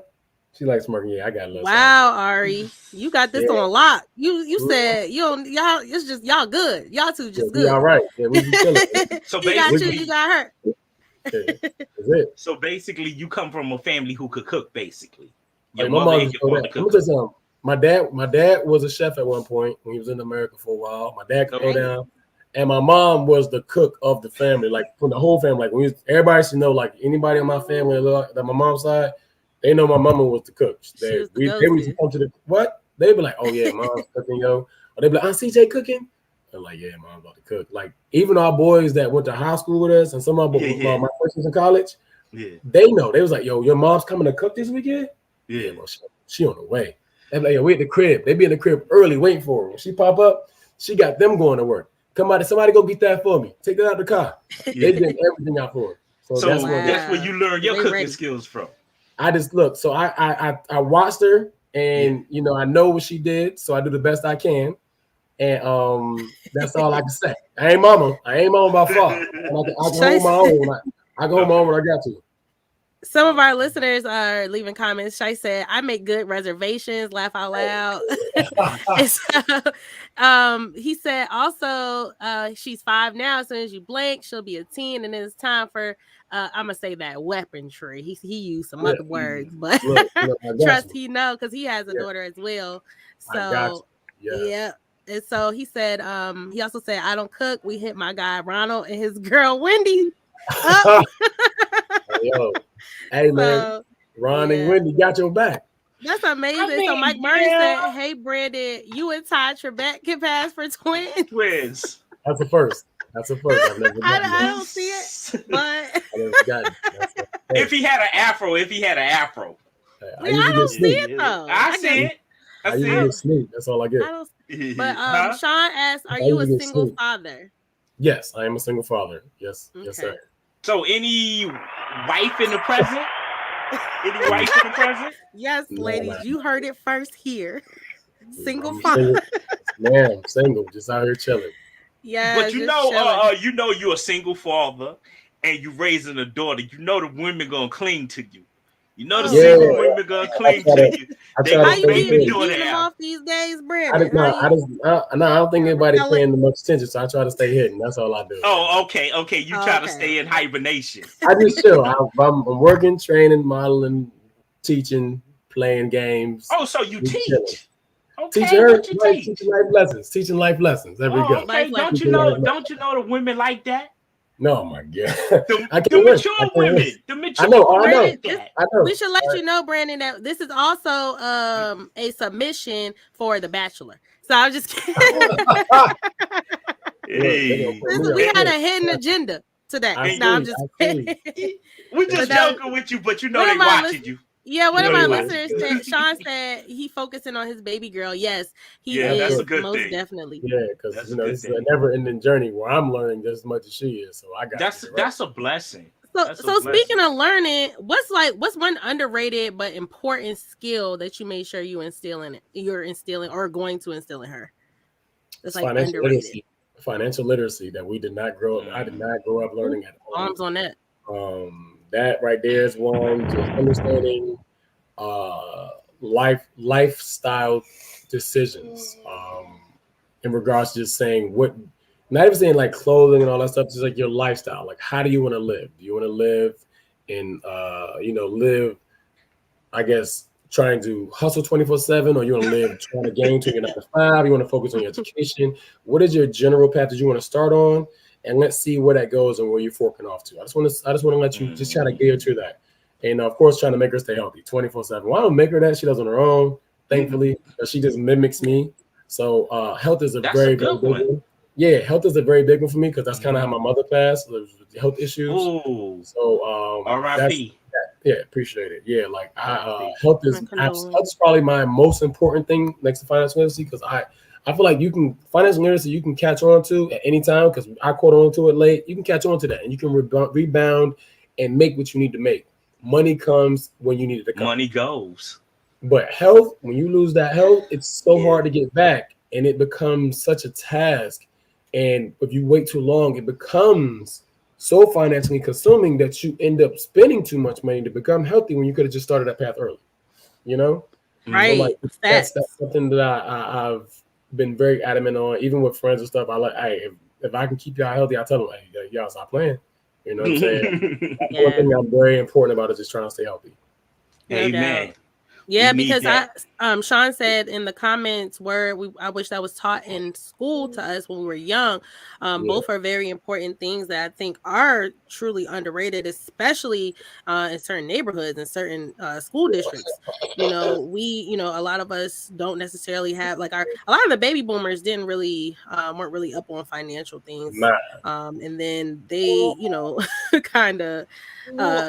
She likes smirking. Yeah, I got a little. Wow, Ari, you got this on lock. You said you don't y'all. It's just y'all good. Y'all two just good. All right. Yeah, we chilling. So you got you got her. That's it. So basically, you come from a family who could cook. Basically, your mother and your father could cook. My dad was a chef at one point when he was in America for a while. My dad could go down, and my mom was the cook of the family, like from the whole family. Like everybody should know, like anybody on my family that my mom's side, they know my mama was the cook. They used to come to the what? They'd be like, "Oh yeah, mom's cooking, yo." Or they'd be like, "Aunt CJ cooking?" I'm like, "Yeah, mom's about to cook." Like even our boys that went to high school with us, and some of my friends in college, they know. They was like, "Yo, your mom's coming to cook this weekend?" Yeah, well, she on the way. They're like, "Yo, we at the crib." They be in the crib early, waiting for her. When she pop up, she got them going to work. Come out, somebody go get that for me. Take that out the car. They get everything out for her. So that's where you learn your cooking skills from. I just look. So I watched her, and you know I know what she did, so I do the best I can, and that's all I can say. I ain't mama by far. I can hold my own. I go hold my own when I got to. Some of our listeners are leaving comments. Shai said, "I make good reservations." Laugh out loud. So, he said also, she's 5 now. As soon as you blink, she'll be a teen, and it's time for. I'm gonna say that weaponry. He used some other words, but trust he know because he has a daughter as well. So yeah. And so he said, he also said, "I don't cook. We hit my guy Ronald and his girl Wendy up." Yo, hey man, Ron and Wendy got your back. That's amazing. So Mike Murray said, "Hey Brandon, you and Ty Trebek can pass for twins." That's a first. I've never done I don't see it, but if he had an afro, I don't see it though. I see it. I usually get sleep. That's all I get. But Sean asked, "Are you a single father?" Yes, I am a single father. Yes, yes, sir. So, any wife in the present? Yes, ladies, you heard it first here. Single father. Man, I'm single, just out here chilling. Yeah, but you know you're a single father, and you raising a daughter. You know the women gonna cling to you. You know the single women gonna cling to you. How you keeping them off these days, Brandon? I don't think anybody's paying much attention, so I try to stay hidden. That's all I do. Oh, okay. You try to stay in hibernation. I just chill. I'm working, training, modeling, teaching, playing games. Oh, so you teach? Chilling. Okay, teaching her, what you right, teach? Teaching life lessons. There we go. Okay, don't you know the women like that? No, my God. The mature women. The mature women. I know. We should let you know, Brandon, that this is also a submission for The Bachelor. So I'm just kidding. We had a hidden agenda today. No, I'm just kidding. We're just joking with you, but you know they watching you. Yeah, one of my listeners said, Sean said he focusing on his baby girl. Yes, he is. That's a good most thing. Definitely. Yeah, because it's a never-ending journey where I'm learning just as much as she is. So I got that's a blessing. So speaking of learning, what's one underrated but important skill that you made sure you're instilling or going to instill in her? That's like financial underrated. Literacy. Financial literacy that we did not grow up. I did not grow up learning at all. Bombs on that. That right there is one. Just understanding lifestyle decisions in regards to just saying what, not even saying like clothing and all that stuff, just like your lifestyle. Like, how do you want to live? Do you want to live in live, I guess, trying to hustle 24/7, or you want to live trying to gain to your 9 to 5? You want to focus on your education? What is your general path that you want to start on? And let's see where that goes and where you're forking off to. I just want to let you just try to gear to that. And of course, trying to make her stay healthy 24/7. Well, I don't make her that. She does on her own, thankfully. She just mimics me. So health is a very big one. Yeah, health is a very big one for me because that's kind of how my mother passed, with health issues. Ooh. So R.I.P. Yeah, appreciate it. Yeah, like health is probably my most important thing next to financial literacy, because I feel like financial literacy you can catch on to at any time, because I caught on to it late. You can catch on to that and you can rebound and make what you need to make. Money comes when you need it to come. Money goes. But health, when you lose that health, it's so hard to get back, and it becomes such a task. And if you wait too long, it becomes so financially consuming that you end up spending too much money to become healthy when you could have just started that path early. You know? Right. So like, that's something that I've been very adamant on, even with friends and stuff. I like, hey, if I can keep y'all healthy, I tell them, hey, y'all stop playing. You know what I'm saying? One thing I'm very important about is just trying to stay healthy. Amen. Yeah, because Sean said in the comments I wish that was taught in school to us when we were young. Both are very important things that I think are truly underrated, especially in certain neighborhoods and certain school districts. A lot of us don't necessarily have a lot of the baby boomers didn't really weren't really up on financial things. And then they, kind of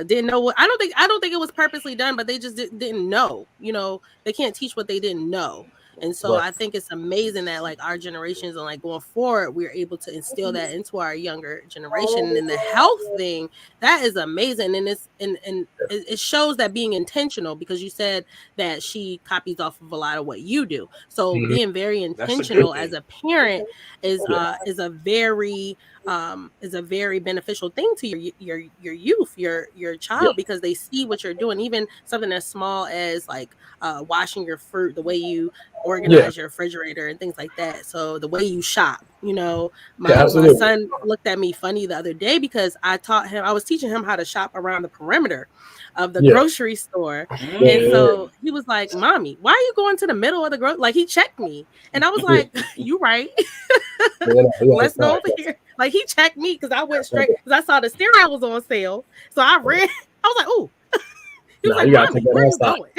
didn't know what. I don't think it was purposely done, but they just didn't know. They can't teach what they didn't know. And so I think it's amazing that our generations and going forward, we're able to instill that into our younger generation. And the health thing, that is amazing. And it shows that being intentional, because you said that she copies off of a lot of what you do. So being very intentional as a parent is a very beneficial thing to your youth, your child, because they see what you're doing. Even something as small as washing your fruit, the way you organize your refrigerator and things like that. So the way you shop, my son looked at me funny the other day because I was teaching him how to shop around the perimeter of the grocery store. And so he was like, "Mommy, why are you going to the middle of the grocery?" He checked me, and I was like, "You right. Let's go over here." He checked me because I went straight, because I saw the cereal was on sale. So I ran. I was like, "Oh." He was like, "Mommy, where are you going?"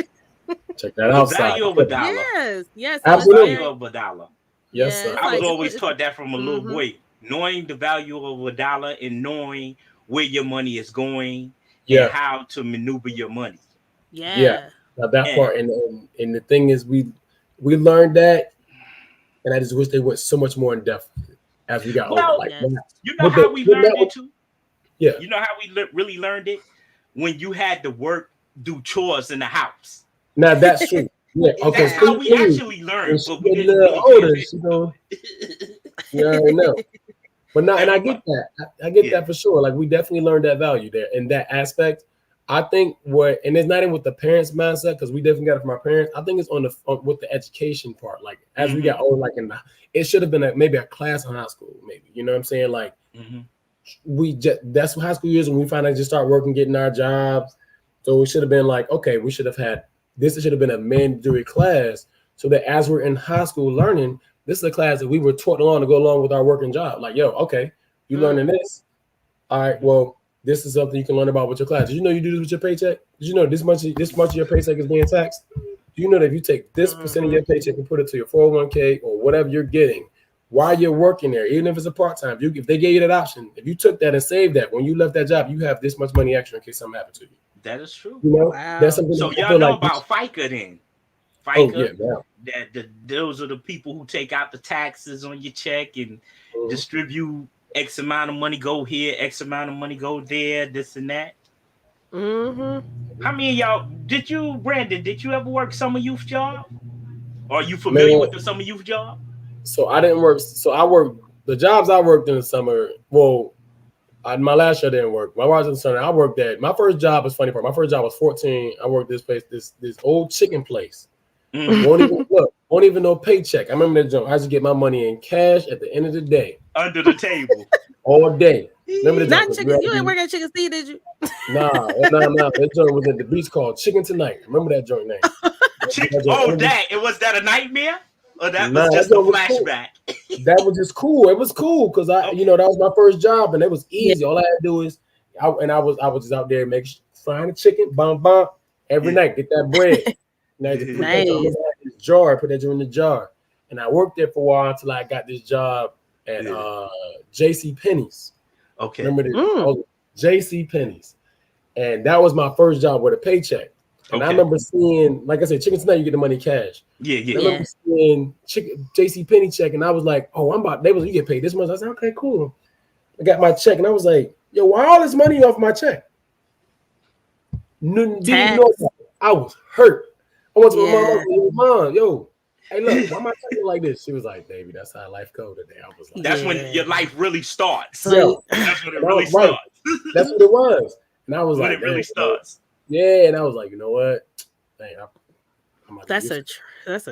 Check that out. Value of a dollar. Yes, absolutely. Value of a dollar. Yes, sir. I was always taught that from a little boy, knowing the value of a dollar and knowing where your money is going and how to maneuver your money. Yeah. Now that part, and the thing is, we learned that, and I just wish they went so much more in depth as we got older. You know how we learned it too? Yeah. You know how we really learned it? When you had to do chores in the house. Now that's true. Yeah, okay. That's how we actually learned. But we didn't older, you already know. But no, and I get that. I get that for sure. We definitely learned that value there in that aspect. I think and it's not even with the parents' mindset, because we definitely got it from our parents. I think it's with the education part. As we got older, it should have been maybe a class in high school, maybe. You know what I'm saying? That's what high school is, when we finally just start working, getting our jobs, So it should have been like, okay, we should have had this. It should have been a mandatory class so that as we're in high school learning, this is a class that we were taught along to go along with our working job. Like, yo, okay, you learning this. All right, well, this is something you can learn about with your class. Did you know you do this with your paycheck? Did you know this much of your paycheck is being taxed? Do you know that if you take this percent of your paycheck and put it to your 401k or whatever you're getting while you're working there, even if it's a part-time, if they gave you that option, if you took that and saved that, when you left that job, you have this much money extra in case something happens to you. That is true. You know, Wow. that's something. So y'all know about FICA then? FICA. Oh, yeah. Those are the people who take out the taxes on your check and distribute X amount of money go here, X amount of money go there, this and that. How many of y'all Brandon, did you ever work summer youth job? Are you familiar with the summer youth job? So I didn't work. So I worked the jobs I worked in the summer. Well, my last year didn't work. My was in the summer. I worked at my first job was funny part. My first job was 14. I worked this place, this old chicken place. Won't even know paycheck. I remember that job. I used to get my money in cash at the end of the day. Under the table. All day. Remember the Not chicken. You ain't work at Chicken C, did you? Nah. That joint was at the beach called Chicken Tonight. Remember that joint name? Was that a nightmare? Or that was just a flashback? Cool. That was just cool. It was cool because that was my first job and it was easy. All I had to do is I was just out there frying the chicken, every night, get that bread. And I had to put that in this jar, put that in the jar. And I worked there for a while until I got this job at J.C. Penney's. Okay. Remember this? J.C. Penney's. And that was my first job with a paycheck. And I remember seeing, like I said, Chicken Tonight, you get the money cash. Yeah. I remember seeing J.C. Penney check, and I was like, you get paid this much. I said, okay, cool. I got my check, and I was like, yo, why all this money off my check? I was hurt. I went to my mom, yo, hey, look, why am I talking like this? She was like, baby, that's how life goes today. I was like, that's when your life really starts. So, that's when it really starts. That's what it was. And I was when like, it really starts. Yeah, and I was like, you know what? Dang, that's a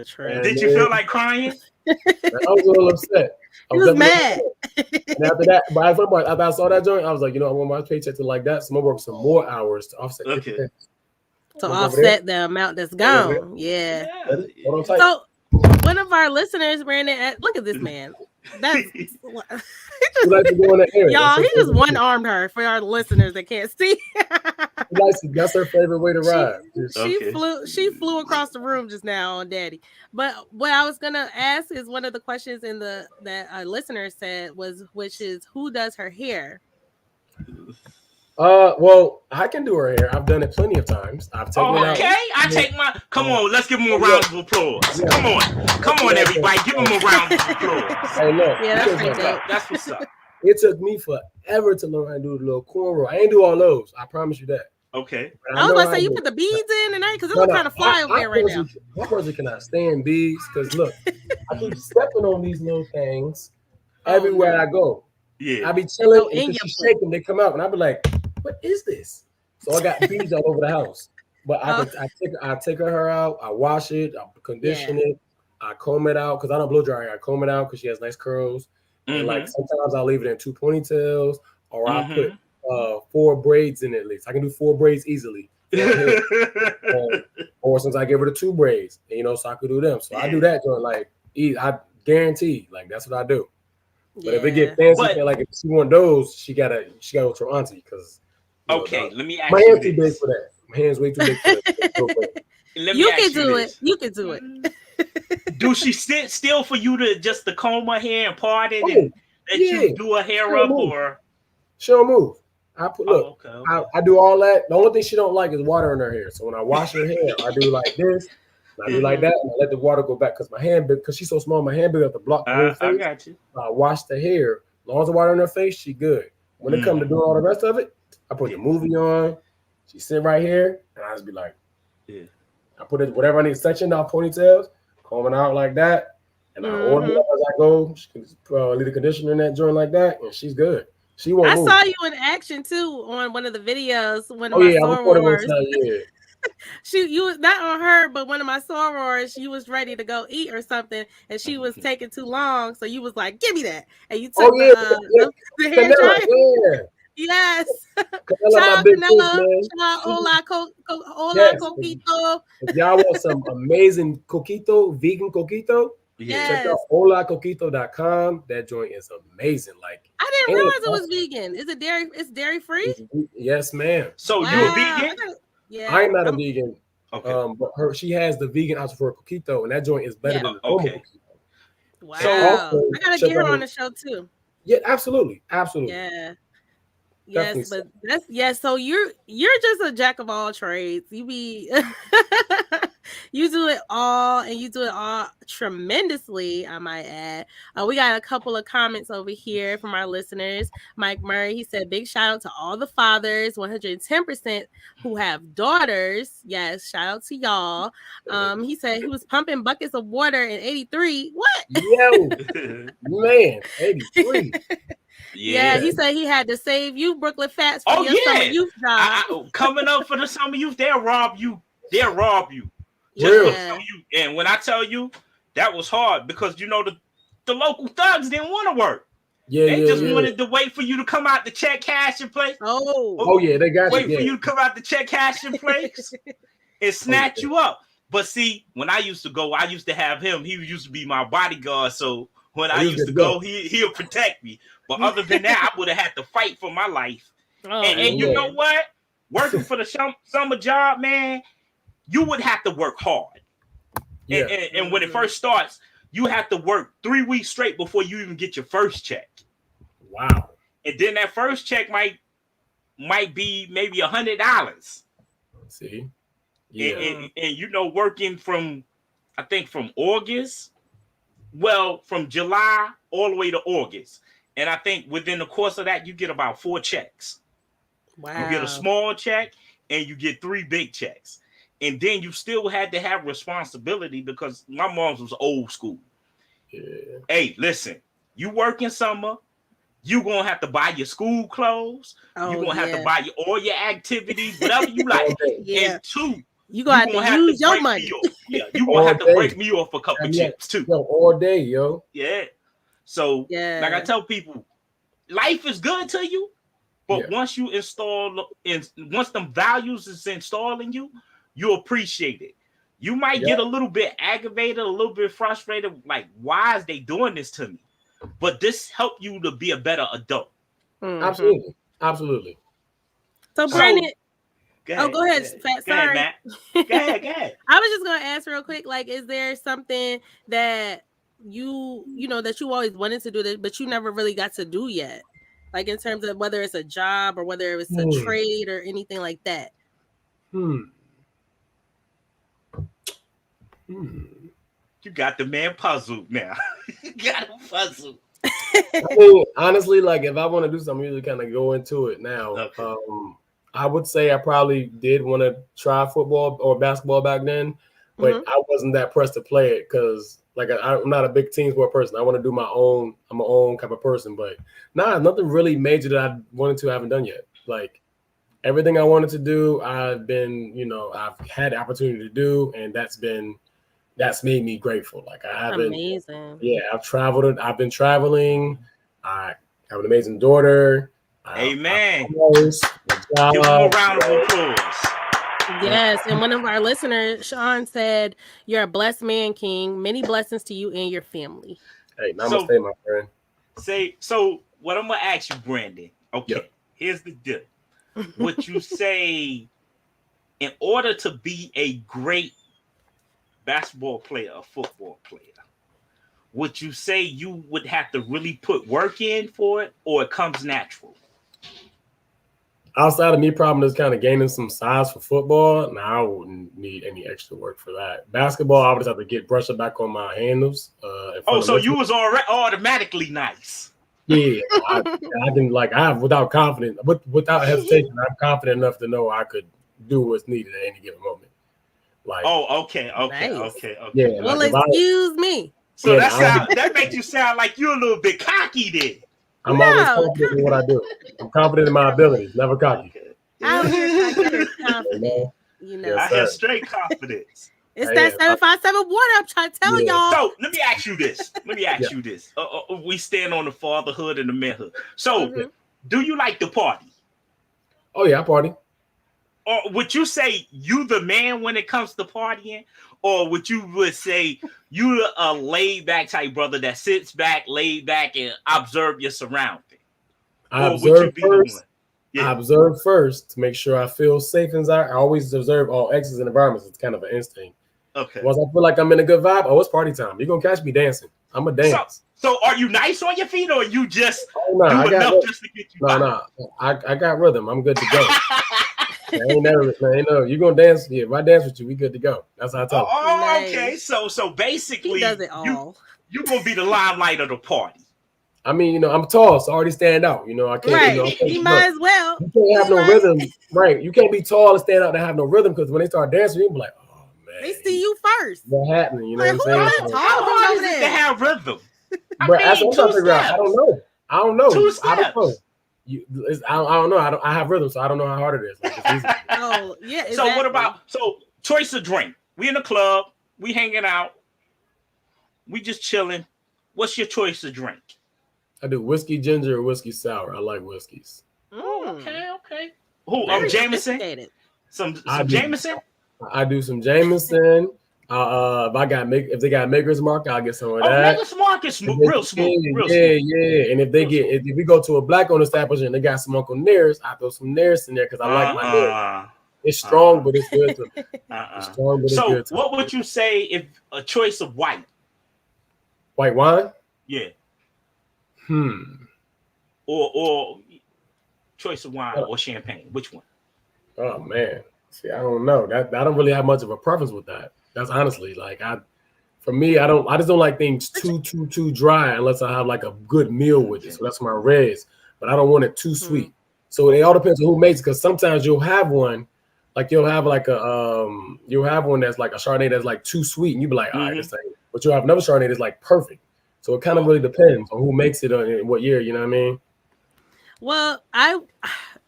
trend. Did you feel like crying? I was a little upset. I was mad. And after that, after I saw that joint, I was like, I want my paycheck to like that. So I'm gonna work some more hours to offset. Okay. To offset the amount that's gone. Yeah. So one of our listeners, Brandon, look at this man. That's y'all. He just one-armed her for our listeners that can't see. That's her favorite way to ride. She flew across the room just now on Daddy. But what I was gonna ask is one of the questions that our listener said which is who does her hair? Well, I can do her hair. I've done it plenty of times. I've taken it out. Okay, I take my. Come on, let's give him a round of applause. Come on, everybody, give him a round of applause. Hey, look, that's pretty dope. That's what's up. It took me forever to learn how to do the little cornrow. I ain't do all those. I promise you that. Okay. I was gonna say you put the beads in and because it looks kind of fly over there right now. My person cannot stand beads because look, I keep stepping on these little things everywhere I go. Yeah. I be chilling and if you shake them, they come out, and I be like, "What is this?" So I got beads all over the house. But I take her hair out. I wash it. I condition it. I comb it out because I don't blow dry her. I comb it out because she has nice curls. And like sometimes I'll leave it in 2 ponytails, or I'll put 4 braids in it at least. I can do 4 braids easily. Or since I give her the 2 braids, so I could do them. So I do that joint like I guarantee, like that's what I do. But if it get fancy, like if she want those, she gotta go to her auntie because. Okay, let me ask my you hand's too big for that. My hand's way too big for that. You can do it. You can do it. Do she sit still for you to comb her hair and part it and let you do her hair up or? She'll move. I do all that. The only thing she don't like is water in her hair. So when I wash her hair, I do like this. I do like that, and I let the water go back because she's so small, my hand big enough to block the whole face. I got you. I wash the hair. As long as the water in her face, she good. When it comes to doing all the rest of it, I put the movie on. She sit right here, and I just be like, I put it whatever I need section out ponytails, combing out like that, and I order it as I go. She can leave the conditioner in that joint like that, and she's good. She won't. I saw you in action too on one of the videos. One of my sorors. You was not on her, but one of my sorors. She was ready to go eat or something, and she was taking too long. So you was like, "Give me that," and you took the hair dryer. Yes. Canela, Shout my out big sis, Canela. man. Shout out Hola Yes. Coquito. If y'all want some amazing coquito, vegan coquito, check Yes. out holacoquito.com. That joint is amazing. Like, I didn't realize it was vegan. Is it dairy? It's dairy free? Yes, ma'am. So Wow. you a vegan? Yeah. I'm not a vegan. Okay. But she has the vegan option for a coquito, and that joint is better than the normal coquito. Wow. So also, I gotta check get her out on the show too. Yeah, absolutely. Yeah. Definitely Yes, but so you're just a jack of all trades. You be you do it all, and you do it all tremendously, I might add. We got a couple of comments over here from our listeners. Mike Murray, he said, big shout out to all the fathers, 110% who have daughters. Yes, shout out to y'all. He said he was pumping buckets of water in 83. What? Yo, man, 83. Yeah, he said he had to save you, Bklyn Phatz, for your summer youth job. Coming up for the summer youth, they'll rob you. They'll rob you. Just for the summer youth. And when I tell you, that was hard because the local thugs didn't want to work. They just wanted to wait for you to come out to check cash in place. Oh yeah, they got wait for you to come out to check cash in place and snatch you up. But see, when I used to go, I used to have him. He used to be my bodyguard. So when I used to go, he'll protect me. But other than that, I would have had to fight for my life. And you know what? Working for the summer job, man, you would have to work hard. Yeah. And when it first starts, you have to work 3 weeks straight before you even get your first check. Wow. And then that first check might be maybe $100. See? Yeah. And working from August, from July all the way to August. And I think within the course of that, you get about 4 checks. Wow. You get a small check and you get 3 big checks. And then you still had to have responsibility because my mom's was old school. Yeah. Hey, listen, you work in summer, you're going to have to buy your school clothes. You're going to have to buy all your activities, whatever you like. And 2, you're going to have to use your money. Yeah, you're going to have to break me off a couple chips too. Yo, all day, yo. Yeah. So, like I tell people, life is good to you, but once you once them values is installed in you, you appreciate it. You might get a little bit aggravated, a little bit frustrated, like, why is they doing this to me? But this help you to be a better adult. Mm-hmm. Absolutely. So, Brandon, go ahead, Phatz. Sorry, Matt. Go ahead. I was just gonna ask real quick, like, is there something that you that you always wanted to do but you never really got to do yet? Like in terms of whether it's a job or whether it's a trade or anything like that. You got the man puzzled now. You got him puzzled. I mean, honestly, like if I want to do something, I usually kind of go into it now. Okay. I would say I probably did want to try football or basketball back then, but I wasn't that pressed to play it because like I'm not a big team sport person. I want to do my own. I'm my own type of person, but nothing really major that I wanted to. I haven't done yet. Like everything I wanted to do, I've been, I've had the opportunity to do, and that's made me grateful. Like I haven't. Amazing. Yeah, I've been traveling. I have an amazing daughter. Amen. Give them a round of applause. Yes, and one of our listeners, Sean, said, "You're a blessed man, King. Many blessings to you and your family." Hey, namaste, my friend. So what I'm gonna ask you, Brandon? Okay, here's the deal. Would you say, in order to be a great basketball player or football player, would you say you would have to really put work in for it, or it comes natural? Outside of me probably just kind of gaining some size for football, I wouldn't need any extra work for that. Basketball, I would just have to brush it back on my handles. So you was already automatically nice. Yeah, I can without confidence, without hesitation, I'm confident enough to know I could do what's needed at any given moment. Like, okay. Yeah. Well, excuse me. So that makes you sound like you're a little bit cocky then. I'm always confident in what I do. I'm confident in my abilities, never cocky. Out here confident, I have straight confidence. It's that 757 water I'm trying to tell y'all. So let me ask you this. We stand on the fatherhood and the manhood. So do you like to party? Oh yeah, I party. Or would you say you the man when it comes to partying? Or would say you a laid back type brother that sits back, laid back, and observe your surroundings? I Or would you be the one? I observe first to make sure I feel safe inside. I always observe all exits and environments. It's kind of an instinct. Okay. Once I feel like I'm in a good vibe, it's party time. You're gonna catch me dancing. I'm a dance. So are you nice on your feet, or you just do enough just to get you by? No. I got rhythm. I'm good to go. I ain't nervous, man. You gonna dance? Yeah, if I dance with you, we good to go. That's how I talk. Okay. So basically, he does it all. You gonna be the limelight of the party. I mean, I'm tall, so I already stand out. I can't. Right. You might as well. You can't have no rhythm, right? You can't be tall and stand out and have no rhythm, because when they start dancing, you be like, oh man, they see you first. What happening? You know what I'm saying? How hard is it to have rhythm? But that's what I'm trying to figure out. I don't know. 2 steps. I don't know. I don't know. I have rhythm, so I don't know how hard it is. Like, it's easy. Oh yeah. Exactly. So what about choice of drink? We in the club, we hanging out, we just chilling. What's your choice of drink? I do whiskey ginger or whiskey sour. I like whiskeys. Okay. Who? Jameson. Some Jameson. I do some Jameson. If they got Maker's Mark, I'll get some of that. Maker's Mark is real smooth. Yeah. And if we go to a black-owned establishment and they got some Uncle Nearest, I throw some Nearest in there because I like my Nearest. It's strong, but it's good. It's strong, but it's good. So, what would you say if a choice of white wine? Yeah. Or choice of wine or champagne? Which one? Oh man, see, I don't know. I don't really have much of a preference with that. That's honestly I just don't like things too dry unless I have like a good meal with it. So that's my reds, but I don't want it too sweet. So it all depends on who makes it, because sometimes you'll have one, like you'll have one that's like a Chardonnay that's like too sweet, and you be like, all right, this ain't. But you'll have another Chardonnay that's like perfect. So it kind of really depends on who makes it and what year. You know what I mean? Well,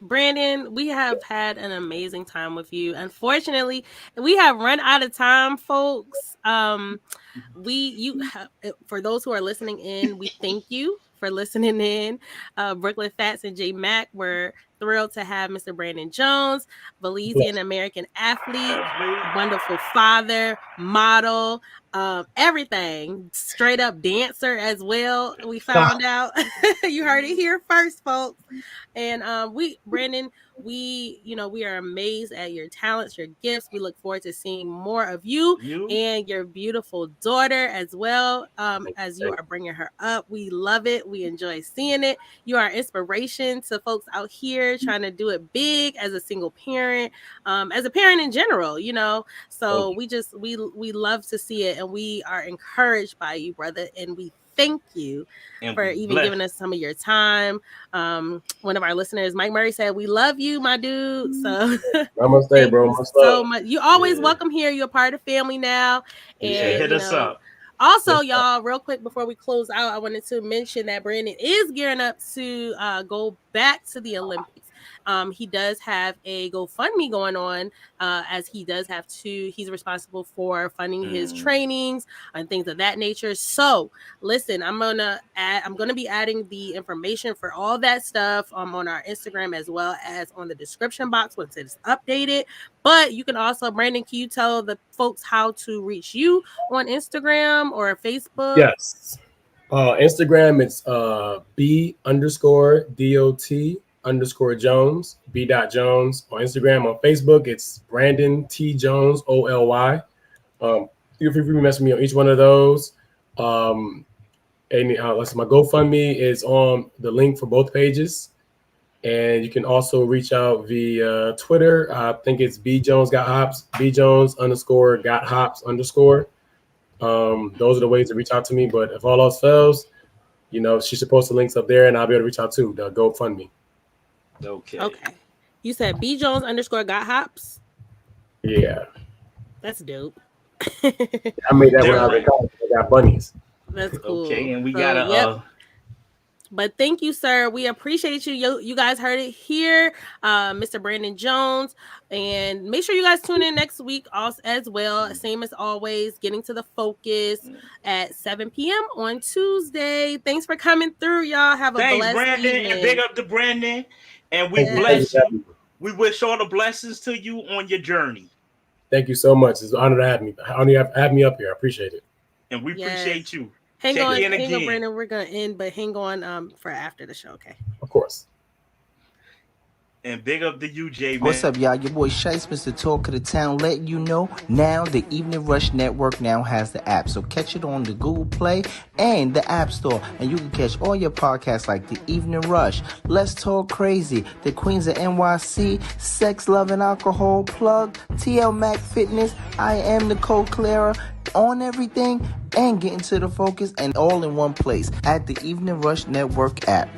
Brandon, we have had an amazing time with you. Unfortunately, we have run out of time, folks. For those who are listening in, we thank you for listening in. Bklyn, Phatz, and J.Mac, we're thrilled to have Mr. Brandon Jones, Belizean American athlete, wonderful father, model, everything, straight up dancer as well. We found out. You heard it here first, folks. And Brandon, we are amazed at your talents, your gifts. We look forward to seeing more of you and your beautiful daughter as well, as you are bringing her up. We love it. We enjoy seeing it. You are inspiration to folks out here trying to do it big as a single parent, as a parent in general, So we love to see it, and we are encouraged by you, brother, and we thank you for even giving us some of your time. One of our listeners, Mike Murray, said, "We love you, my dude." So namaste, bro. So much. You always welcome here. You're a part of the family now. And hit us up. Also, y'all, real quick before we close out, I wanted to mention that Brandon is gearing up to go back to the Olympics. He does have a GoFundMe going on, as he does have to. He's responsible for funding his trainings and things of that nature. So, listen, I'm gonna be adding the information for all that stuff on our Instagram, as well as on the description box once it's updated. But you can also, Brandon, can you tell the folks how to reach you on Instagram or Facebook? Yes. Instagram, it's B_DOT_Jones, B.Jones on Instagram. On Facebook, it's Brandon T. Jones, OLY. Feel free to message me on each one of those. And my GoFundMe is on the link for both pages. And you can also reach out via Twitter. I think it's BJones_got_hops, BJones_got_hops_. Those are the ways to reach out to me. But if all else fails, she should post the links up there, and I'll be able to reach out too. The GoFundMe. Okay. You said BJones_got_hops? Yeah. That's dope. I made that when I was in college. I got bunnies. That's cool. Okay, and we got But thank you, sir. We appreciate you. You guys heard it here, Mr. Brandon Jones. And make sure you guys tune in next week also as well. Same as always, Getting to the Focus at 7 p.m. on Tuesday. Thanks for coming through, y'all. Have a blessed Brandon, evening. and big up to Brandon. And we bless you. We wish all the blessings to you on your journey. Thank you so much. It's an honor to have me. Have me up here. I appreciate it. And we appreciate you. Hang on, Brandon. We're gonna end, but hang on for after the show, okay? Of course. And big up to you, J-Mac. What's up, y'all? Your boy Shice, Mr. Talk of the Town, letting you know now the Evening Rush Network now has the app. So catch it on the Google Play and the App Store. And you can catch all your podcasts like the Evening Rush, Let's Talk Crazy, the Queens of NYC, Sex, Love, and Alcohol Plug, J.Mac Fitness, I Am Nicole Clara, On Everything, and Getting to the Focus, and all in one place at the Evening Rush Network app.